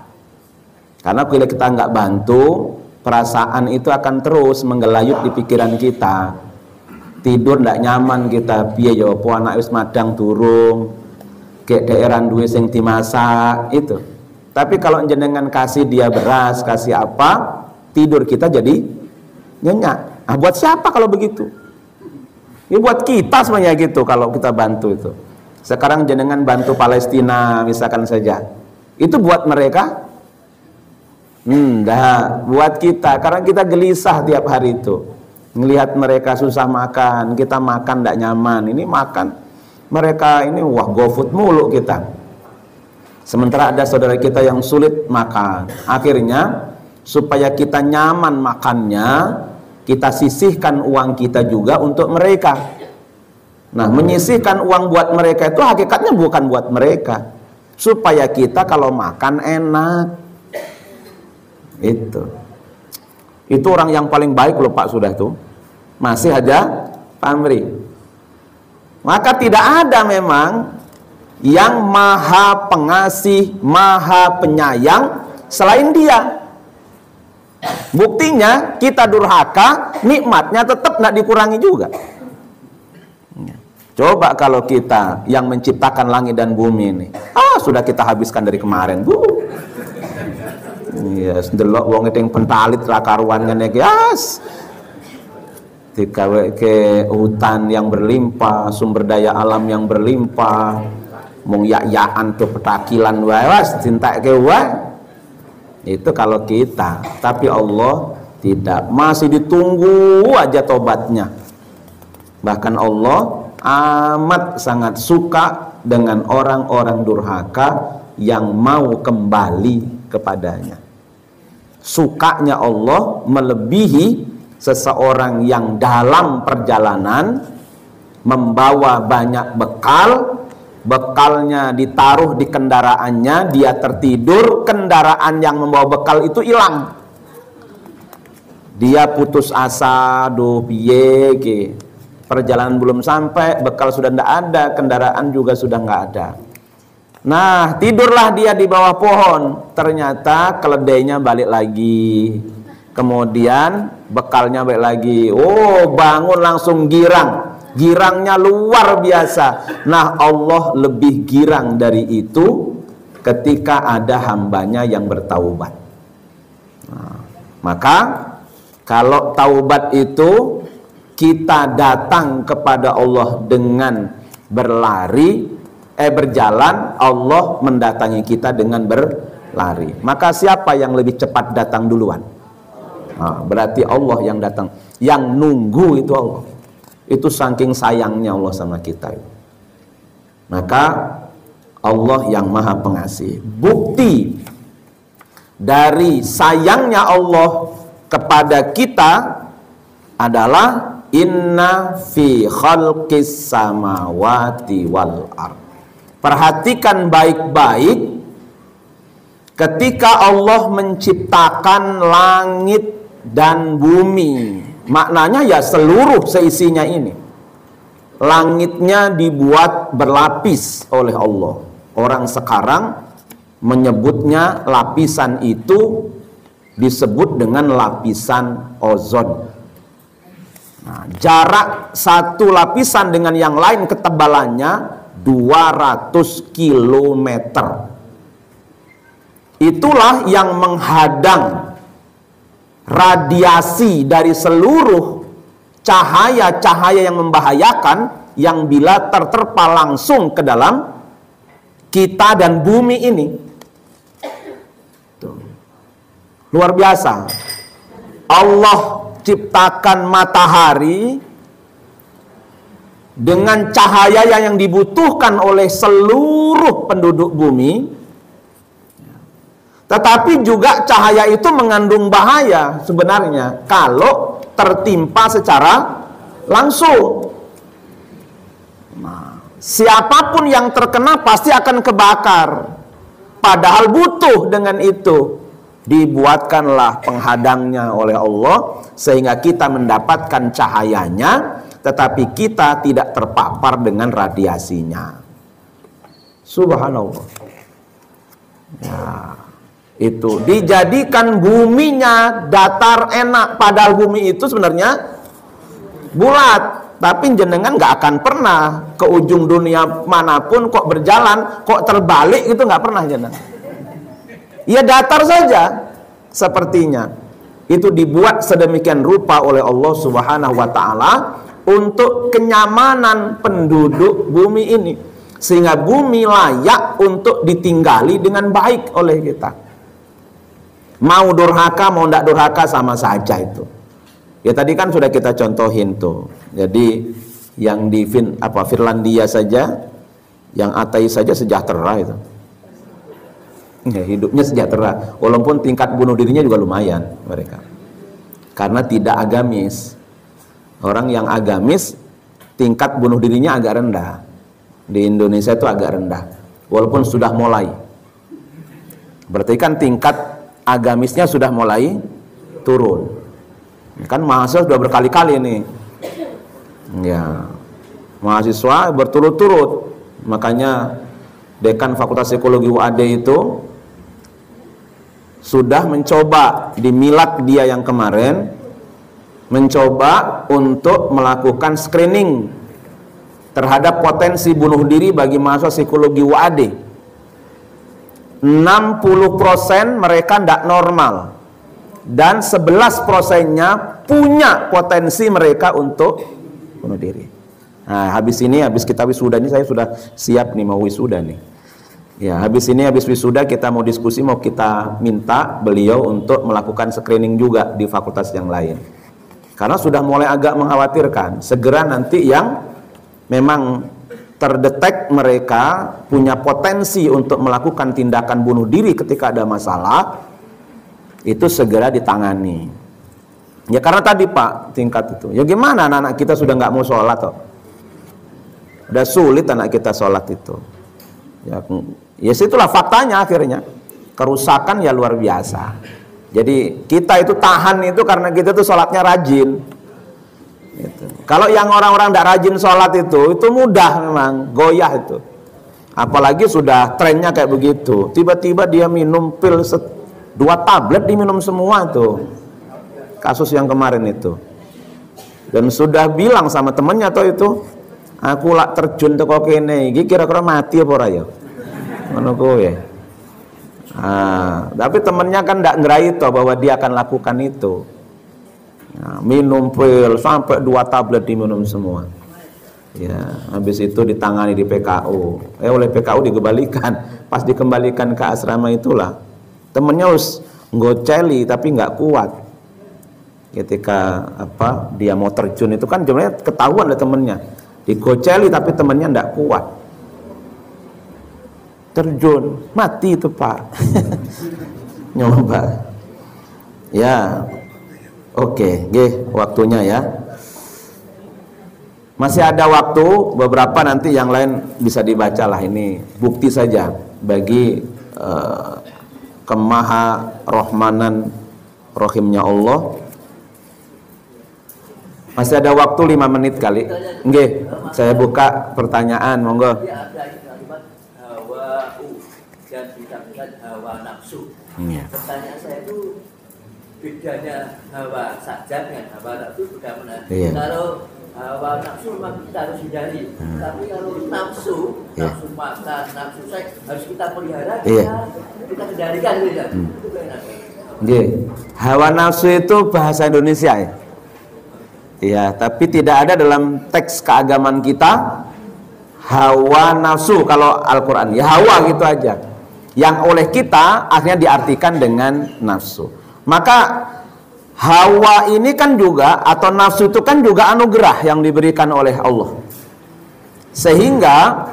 Karena kalau kita nggak bantu, perasaan itu akan terus menggelayut di pikiran kita. Tidur ndak nyaman kita, piye yo apa anak wis madang durung, kayak daerah duwe sing dimasak itu. Tapi kalau jenengan kasih dia beras, kasih apa, tidur kita jadi nyenyak. Nah, buat siapa kalau begitu? Ini buat kita sebenarnya gitu kalau kita bantu itu. Sekarang jenengan bantu Palestina misalkan saja. Itu buat mereka? Enggak, buat kita. Karena kita gelisah tiap hari itu. Ngelihat mereka susah makan, kita makan tidak nyaman. Ini makan, mereka ini wah GoFood mulu kita. Sementara ada saudara kita yang sulit makan. Akhirnya supaya kita nyaman makannya, kita sisihkan uang kita juga untuk mereka. Nah, menyisihkan uang buat mereka itu hakikatnya bukan buat mereka, supaya kita kalau makan enak. Itu orang yang paling baik loh Pak sudah tuh. Masih aja pamrih. Maka tidak ada memang yang maha pengasih, maha penyayang selain dia. Buktinya kita durhaka, nikmatnya tetap tidak dikurangi juga. Coba kalau kita yang menciptakan langit dan bumi ini, sudah kita habiskan dari kemarin, Bu. Yes, delok wong yang pentalit ra karuan ngene iki, digawe ke hutan yang berlimpah, sumber daya alam yang berlimpah, mung yak-yakan tuh petakilan wae wis dintekke wae. Itu kalau kita, tapi Allah tidak, masih ditunggu aja tobatnya. Bahkan Allah amat sangat suka dengan orang-orang durhaka yang mau kembali kepadanya. Sukanya Allah melebihi seseorang yang dalam perjalanan membawa banyak bekal, bekalnya ditaruh di kendaraannya, dia tertidur, kendaraan yang membawa bekal itu hilang. Dia putus asa, duh piye ke. Perjalanan belum sampai, bekal sudah tidak ada, kendaraan juga sudah nggak ada. Nah, tidurlah dia di bawah pohon. Ternyata keledainya balik lagi. Kemudian bekalnya balik lagi. Oh, bangun langsung girang. Girangnya luar biasa. Nah, Allah lebih girang dari itu ketika ada hambanya yang bertaubat. Nah, maka kalau taubat itu kita datang kepada Allah dengan berjalan, Allah mendatangi kita dengan berlari. Maka siapa yang lebih cepat datang duluan? Nah, berarti Allah yang datang. Yang nunggu itu Allah. Itu saking sayangnya Allah sama kita. Maka Allah yang maha pengasih. Bukti dari sayangnya Allah kepada kita adalah inna fi khalqis samawati wal ard. Perhatikan baik-baik ketika Allah menciptakan langit dan bumi. Maknanya ya seluruh seisinya ini. Langitnya dibuat berlapis oleh Allah. Orang sekarang menyebutnya lapisan itu disebut dengan lapisan ozon. Nah, jarak satu lapisan dengan yang lain ketebalannya 200 km. Itulah yang menghadang radiasi dari seluruh cahaya-cahaya yang membahayakan, yang bila terterpa langsung ke dalam kita dan bumi ini. Tuh. Luar biasa. Allah ciptakan matahari dengan cahaya yang dibutuhkan oleh seluruh penduduk bumi, tetapi juga cahaya itu mengandung bahaya sebenarnya kalau tertimpa secara langsung. Nah, siapapun yang terkena pasti akan kebakar, padahal butuh dengan itu. Dibuatkanlah penghadangnya oleh Allah sehingga kita mendapatkan cahayanya, tetapi kita tidak terpapar dengan radiasinya. Subhanallah. Ya, itu dijadikan buminya datar enak, padahal bumi itu sebenarnya bulat. Tapi jenengan nggak akan pernah ke ujung dunia manapun kok berjalan kok terbalik itu, nggak pernah jenengan. Ya datar saja sepertinya. Itu dibuat sedemikian rupa oleh Allah Subhanahu wa taala untuk kenyamanan penduduk bumi ini, sehingga bumi layak untuk ditinggali dengan baik oleh kita. Mau durhaka mau tidak durhaka sama saja itu. Ya tadi kan sudah kita contohin tuh. Jadi yang di Finlandia saja, yang ateis saja sejahtera itu. Ya, hidupnya sejahtera, walaupun tingkat bunuh dirinya juga lumayan mereka, karena tidak agamis. Orang yang agamis tingkat bunuh dirinya agak rendah. Di Indonesia itu agak rendah, walaupun sudah mulai. Berarti kan tingkat agamisnya sudah mulai turun. Kan mahasiswa sudah berkali-kali nih, ya mahasiswa berturut-turut. Makanya Dekan Fakultas Psikologi UAD itu sudah mencoba di milad dia yang kemarin, mencoba untuk melakukan screening terhadap potensi bunuh diri bagi mahasiswa psikologi UAD. 60% mereka tidak normal, dan 11%-nya punya potensi mereka untuk bunuh diri. Nah, habis kita wisuda ini, saya sudah siap nih mau wisuda nih. Ya, habis wisuda kita mau diskusi, mau kita minta beliau untuk melakukan screening juga di fakultas yang lain. Karena sudah mulai agak mengkhawatirkan, segera nanti yang memang terdetek mereka punya potensi untuk melakukan tindakan bunuh diri ketika ada masalah, itu segera ditangani. Ya karena tadi Pak, tingkat itu. Ya gimana anak-anak kita sudah nggak mau sholat toh? Udah sulit anak kita sholat itu. Ya situlah faktanya akhirnya. Kerusakan ya luar biasa. Jadi kita itu tahan itu karena kita tuh sholatnya rajin. Gitu. Kalau yang orang-orang tidak rajin sholat itu mudah memang goyah itu. Apalagi sudah trennya kayak begitu. Tiba-tiba dia minum pil 2 tablet diminum semua tuh. Kasus yang kemarin itu. Dan sudah bilang sama temennya tuh itu, aku lak terjun teko kene iki kira-kira mati apa ora ya? Ngono kowe. Tapi temennya kan ndak ngerai toh bahwa dia akan lakukan itu. Nah, minum pil sampai 2 tablet diminum semua. Ya, habis itu ditangani di PKU. Oleh PKU dikembalikan. Pas dikembalikan ke asrama itulah temennya harus ngoceli tapi nggak kuat. Ketika dia mau terjun itu kan sebenarnya ketahuan oleh temennya. Digoceli tapi temennya nggak kuat. Terjun, mati itu Pak. Nyoba. Ya. Oke, waktunya ya. Masih ada waktu beberapa, nanti yang lain bisa dibaca lah, ini bukti saja bagi kemaha rohmanan rohimnya Allah. Masih ada waktu 5 menit kali. Nggih, saya buka pertanyaan, monggo. Ada kalimat hawa dan ditambahkan hawa nafsu. Iya. Pertanyaan saya itu bedanya hawa saja dengan hawa nafsu sudah benar. Iya. Kalau hawa nafsu memang kita harus hindari. Tapi kalau nafsu, nafsu makan, nafsu seks harus kita pelihara, kita kendalikan gitu ya. Itu bagaimana? Nggih. Hawa nafsu itu bahasa Indonesia ya. Iya, tapi tidak ada dalam teks keagamaan kita hawa nafsu kalau Al-Quran. Ya hawa gitu aja. Yang oleh kita akhirnya diartikan dengan nafsu. Maka hawa ini kan juga, atau nafsu itu kan juga anugerah yang diberikan oleh Allah. Sehingga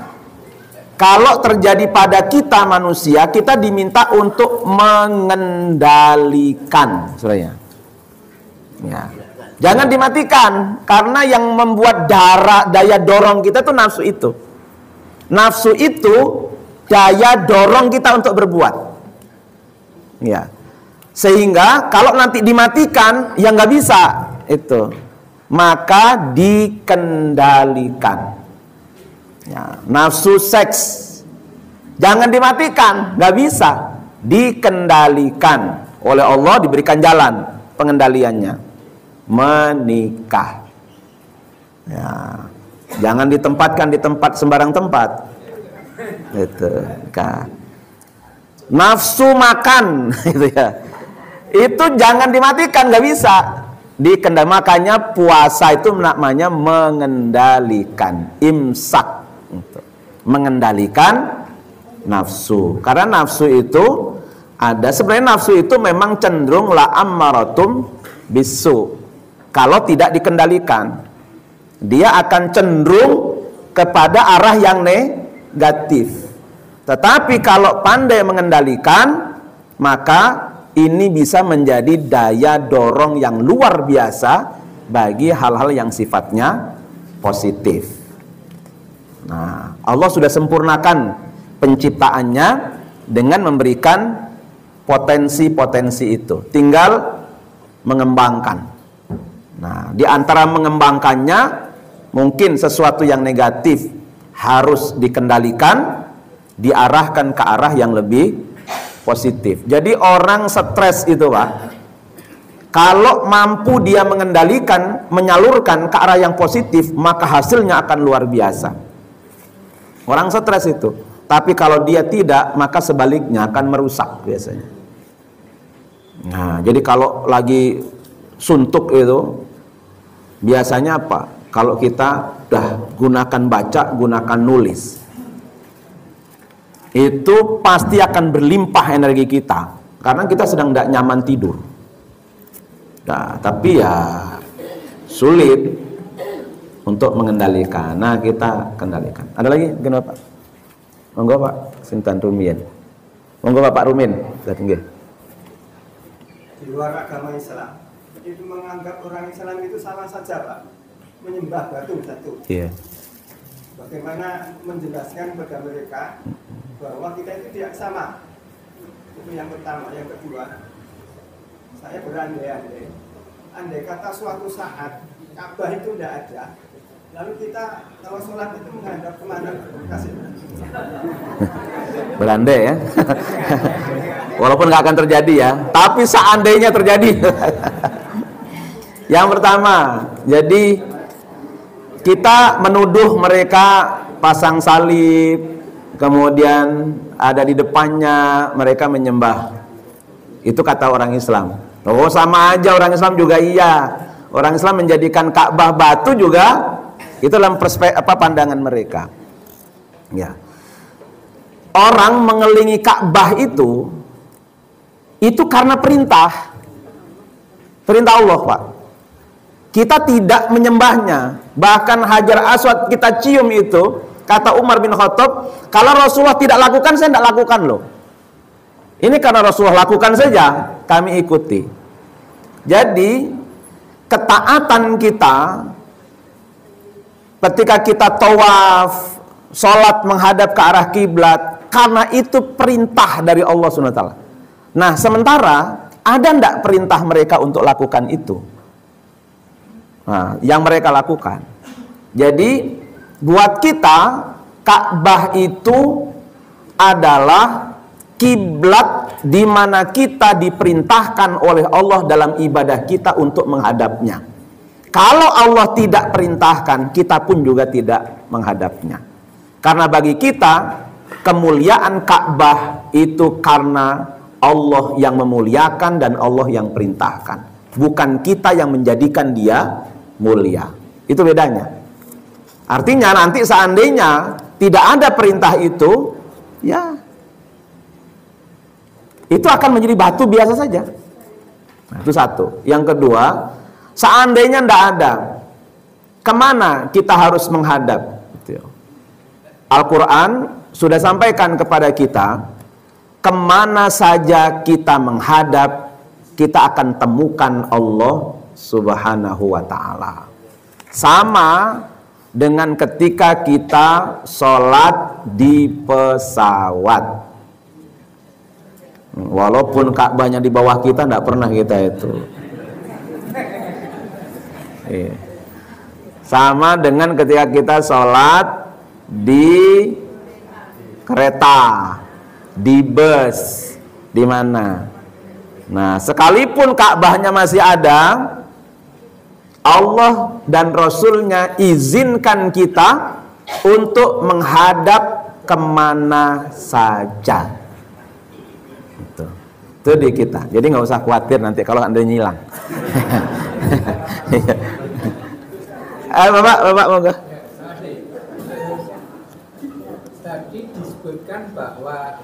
kalau terjadi pada kita manusia, kita diminta untuk mengendalikan sebenarnya. Ya. Jangan dimatikan, karena yang membuat daya dorong kita itu nafsu itu. Nafsu itu daya dorong kita untuk berbuat. Ya. Sehingga kalau nanti dimatikan, ya nggak bisa itu. Maka dikendalikan. Ya. Nafsu seks, jangan dimatikan, nggak bisa. Dikendalikan oleh Allah, diberikan jalan pengendaliannya. Menikah, ya, jangan ditempatkan di tempat sembarang tempat. Itu kan. Nafsu makan, itu ya. Itu jangan dimatikan, nggak bisa. Dikendalikan. Makanya puasa itu namanya mengendalikan, imsak, itu. Mengendalikan nafsu. Karena nafsu itu ada, sebenarnya nafsu itu memang cenderung la ammaratum bisu. Kalau tidak dikendalikan, dia akan cenderung kepada arah yang negatif. Tetapi kalau pandai mengendalikan, maka ini bisa menjadi daya dorong yang luar biasa bagi hal-hal yang sifatnya positif. Nah, Allah sudah sempurnakan penciptaannya dengan memberikan potensi-potensi itu. Tinggal mengembangkan. Nah, di antara mengembangkannya, mungkin sesuatu yang negatif harus dikendalikan, diarahkan ke arah yang lebih positif. Jadi orang stres itu, Pak, kalau mampu dia mengendalikan, menyalurkan ke arah yang positif, maka hasilnya akan luar biasa. Orang stres itu. Tapi kalau dia tidak, maka sebaliknya akan merusak biasanya. Nah, jadi kalau lagi suntuk itu, biasanya apa? Kalau kita udah gunakan baca, gunakan nulis, itu pasti akan berlimpah energi kita, karena kita sedang tidak nyaman tidur. Nah, tapi ya sulit untuk mengendalikan. Nah, kita kendalikan. Ada lagi? Kenapa? Monggo Pak Sintan Rumian. Monggo Bapak Rumin. Di luar agama Islam itu menganggap orang Islam itu sama saja, Pak, menyembah batu satu. Iya. Bagaimana menjelaskan kepada mereka bahwa kita itu tidak sama? Itu yang pertama. Yang kedua, saya berandai-andai, andai kata suatu saat Ka'bah itu tidak ada, lalu kita kalau sholat itu menghadap kemana? Kasih. Berandai ya. Walaupun nggak akan terjadi ya, tapi seandainya terjadi. Yang pertama, jadi kita menuduh mereka pasang salib, kemudian ada di depannya mereka menyembah. Itu kata orang Islam. Oh, sama aja, orang Islam juga iya. Orang Islam menjadikan Ka'bah batu juga, itu dalam pandangan mereka. Ya. Orang mengelilingi Ka'bah itu karena perintah Allah, Pak. Kita tidak menyembahnya. Bahkan Hajar Aswad kita cium itu, kata Umar bin Khattab, kalau Rasulullah tidak lakukan, saya tidak lakukan loh. Ini karena Rasulullah lakukan saja, kami ikuti. Jadi ketaatan kita ketika kita tawaf, sholat menghadap ke arah kiblat, karena itu perintah dari Allah SWT. Nah, sementara ada ndak perintah mereka untuk lakukan itu? Nah, yang mereka lakukan. Jadi buat kita Ka'bah itu adalah kiblat di mana kita diperintahkan oleh Allah dalam ibadah kita untuk menghadapnya. Kalau Allah tidak perintahkan, kita pun juga tidak menghadapnya. Karena bagi kita kemuliaan Ka'bah itu karena Allah yang memuliakan dan Allah yang perintahkan, bukan kita yang menjadikan dia mulia. Itu bedanya. Artinya nanti seandainya tidak ada perintah itu, ya itu akan menjadi batu biasa saja. Nah, itu satu. Yang kedua, seandainya tidak ada, kemana kita harus menghadap? Al-Quran sudah sampaikan kepada kita, kemana saja kita menghadap, kita akan temukan Allah Subhanahu wa ta'ala. Sama dengan ketika kita sholat di pesawat. Walaupun Ka'bahnya di bawah kita, tidak pernah kita itu. Sama dengan ketika kita sholat di kereta, di bus, di mana. Nah, sekalipun Ka'bahnya masih ada, Allah dan Rasulnya izinkan kita untuk menghadap kemana saja. Itu di kita. Jadi nggak usah khawatir nanti kalau Anda nyilang. Bapak moga. Tadi disebutkan bahwa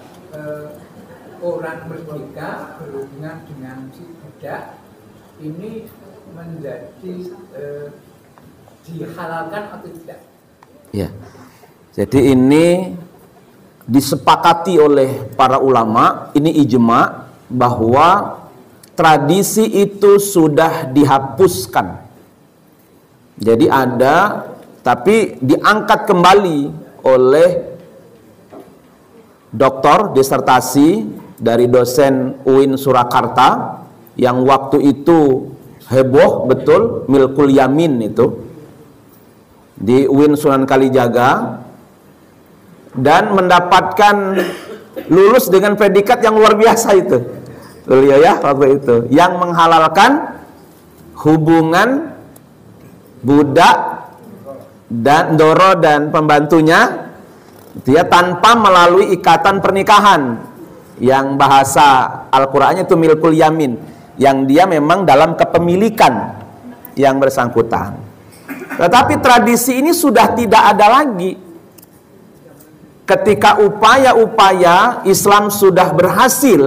orang merdeka berhubungan dengan si budak ini menjadi dihalalkan atau tidak? Ya. Jadi ini disepakati oleh para ulama, ini ijma bahwa tradisi itu sudah dihapuskan. Jadi ada, tapi diangkat kembali oleh doktor disertasi dari dosen UIN Surakarta yang waktu itu heboh betul, Milkul Yamin itu di UIN Sunan Kalijaga, dan mendapatkan lulus dengan predikat yang luar biasa itu beliau ya waktu itu, yang menghalalkan hubungan budak dan Doro dan pembantunya dia tanpa melalui ikatan pernikahan, yang bahasa Al-Qur'annya itu milkul yamin, yang dia memang dalam kepemilikan yang bersangkutan. Tetapi tradisi ini sudah tidak ada lagi. Ketika upaya-upaya Islam sudah berhasil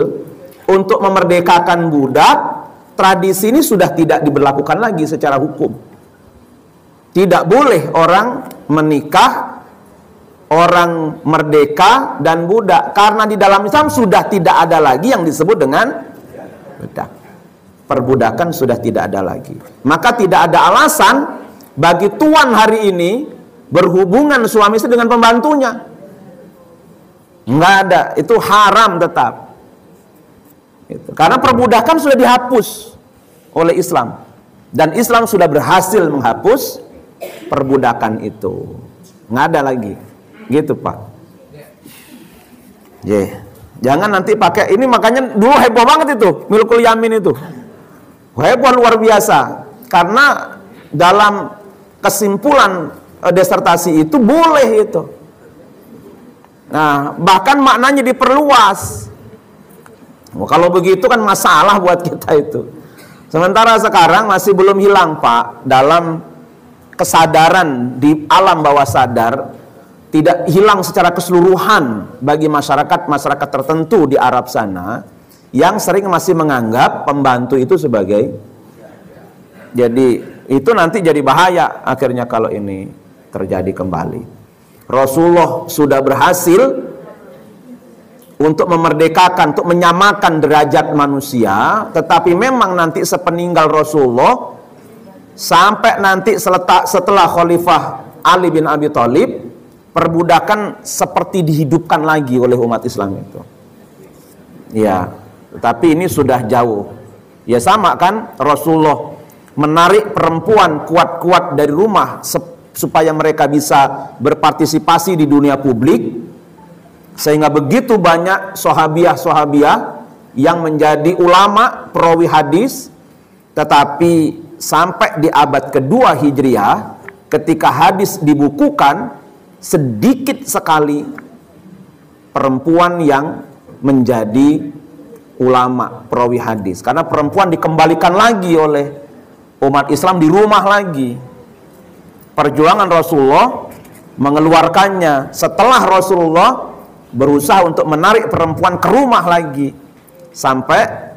untuk memerdekakan budak, tradisi ini sudah tidak diberlakukan lagi secara hukum. Tidak boleh orang menikah, orang merdeka dan budak, karena di dalam Islam sudah tidak ada lagi yang disebut dengan budak. Perbudakan sudah tidak ada lagi. Maka tidak ada alasan bagi tuan hari ini berhubungan suami istri dengan pembantunya. Enggak ada, itu haram tetap. Karena perbudakan sudah dihapus oleh Islam, dan Islam sudah berhasil menghapus perbudakan itu. Enggak ada lagi. Gitu Pak. Jangan nanti pakai ini, makanya dulu heboh banget itu milkul yamin itu. Heboh luar biasa. Karena dalam kesimpulan disertasi itu boleh itu. Nah, bahkan maknanya diperluas. Kalau begitu kan masalah buat kita itu. Sementara sekarang masih belum hilang Pak, dalam kesadaran di alam bawah sadar, tidak hilang secara keseluruhan bagi masyarakat tertentu di Arab sana yang sering masih menganggap pembantu itu sebagai. Jadi itu nanti jadi bahaya akhirnya kalau ini terjadi kembali. Rasulullah sudah berhasil untuk memerdekakan, untuk menyamakan derajat manusia, tetapi memang nanti sepeninggal Rasulullah sampai nanti setelah Khalifah Ali bin Abi Thalib, perbudakan seperti dihidupkan lagi oleh umat Islam itu. Ya, tetapi ini sudah jauh. Ya sama kan, Rasulullah menarik perempuan kuat-kuat dari rumah supaya mereka bisa berpartisipasi di dunia publik, sehingga begitu banyak sahabiah yang menjadi ulama perawi hadis. Tetapi sampai di abad kedua Hijriah, ketika hadis dibukukan, sedikit sekali perempuan yang menjadi ulama perawi hadis, karena perempuan dikembalikan lagi oleh umat Islam di rumah lagi. Perjuangan Rasulullah mengeluarkannya setelah Rasulullah berusaha untuk menarik perempuan ke rumah lagi, sampai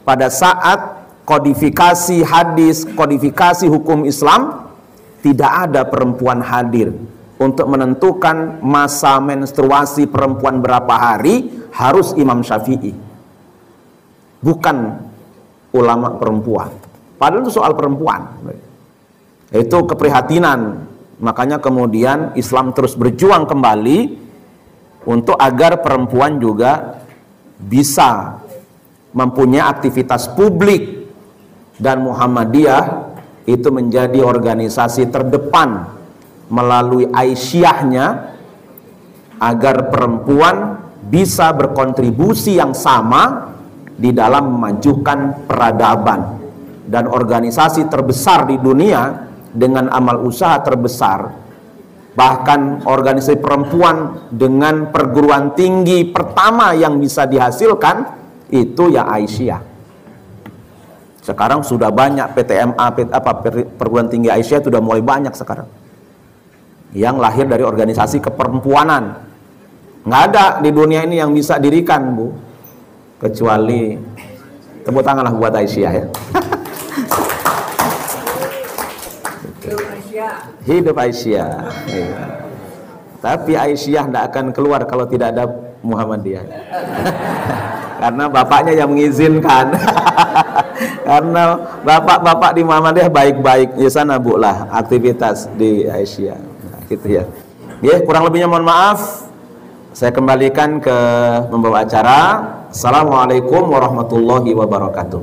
pada saat kodifikasi hadis, kodifikasi hukum Islam, tidak ada perempuan hadir untuk menentukan masa menstruasi perempuan berapa hari. Harus Imam Syafi'i, bukan ulama perempuan. Padahal itu soal perempuan. Itu keprihatinan. Makanya kemudian Islam terus berjuang kembali untuk agar perempuan juga bisa mempunyai aktivitas publik. Dan Muhammadiyah itu menjadi organisasi terdepan melalui Aisyahnya, agar perempuan bisa berkontribusi yang sama di dalam memajukan peradaban. Dan organisasi terbesar di dunia dengan amal usaha terbesar, bahkan organisasi perempuan dengan perguruan tinggi pertama yang bisa dihasilkan, itu ya Aisyah. Sekarang sudah banyak PTMA, perguruan tinggi Aisyah sudah mulai banyak sekarang yang lahir dari organisasi keperempuanan. Nggak ada di dunia ini yang bisa dirikan, Bu, kecuali tepuk tanganlah buat Aisyah ya. Hidup Aisyah. Tapi Aisyah tidak akan keluar kalau tidak ada Muhammadiyah. Karena bapaknya yang mengizinkan. Karena bapak-bapak di Muhammadiyah baik-baik. Ya sana Bu lah aktivitas di Aisyah. Nah, gitu ya. Ya, kurang lebihnya mohon maaf. Saya kembalikan ke membawa acara. Assalamualaikum warahmatullahi wabarakatuh.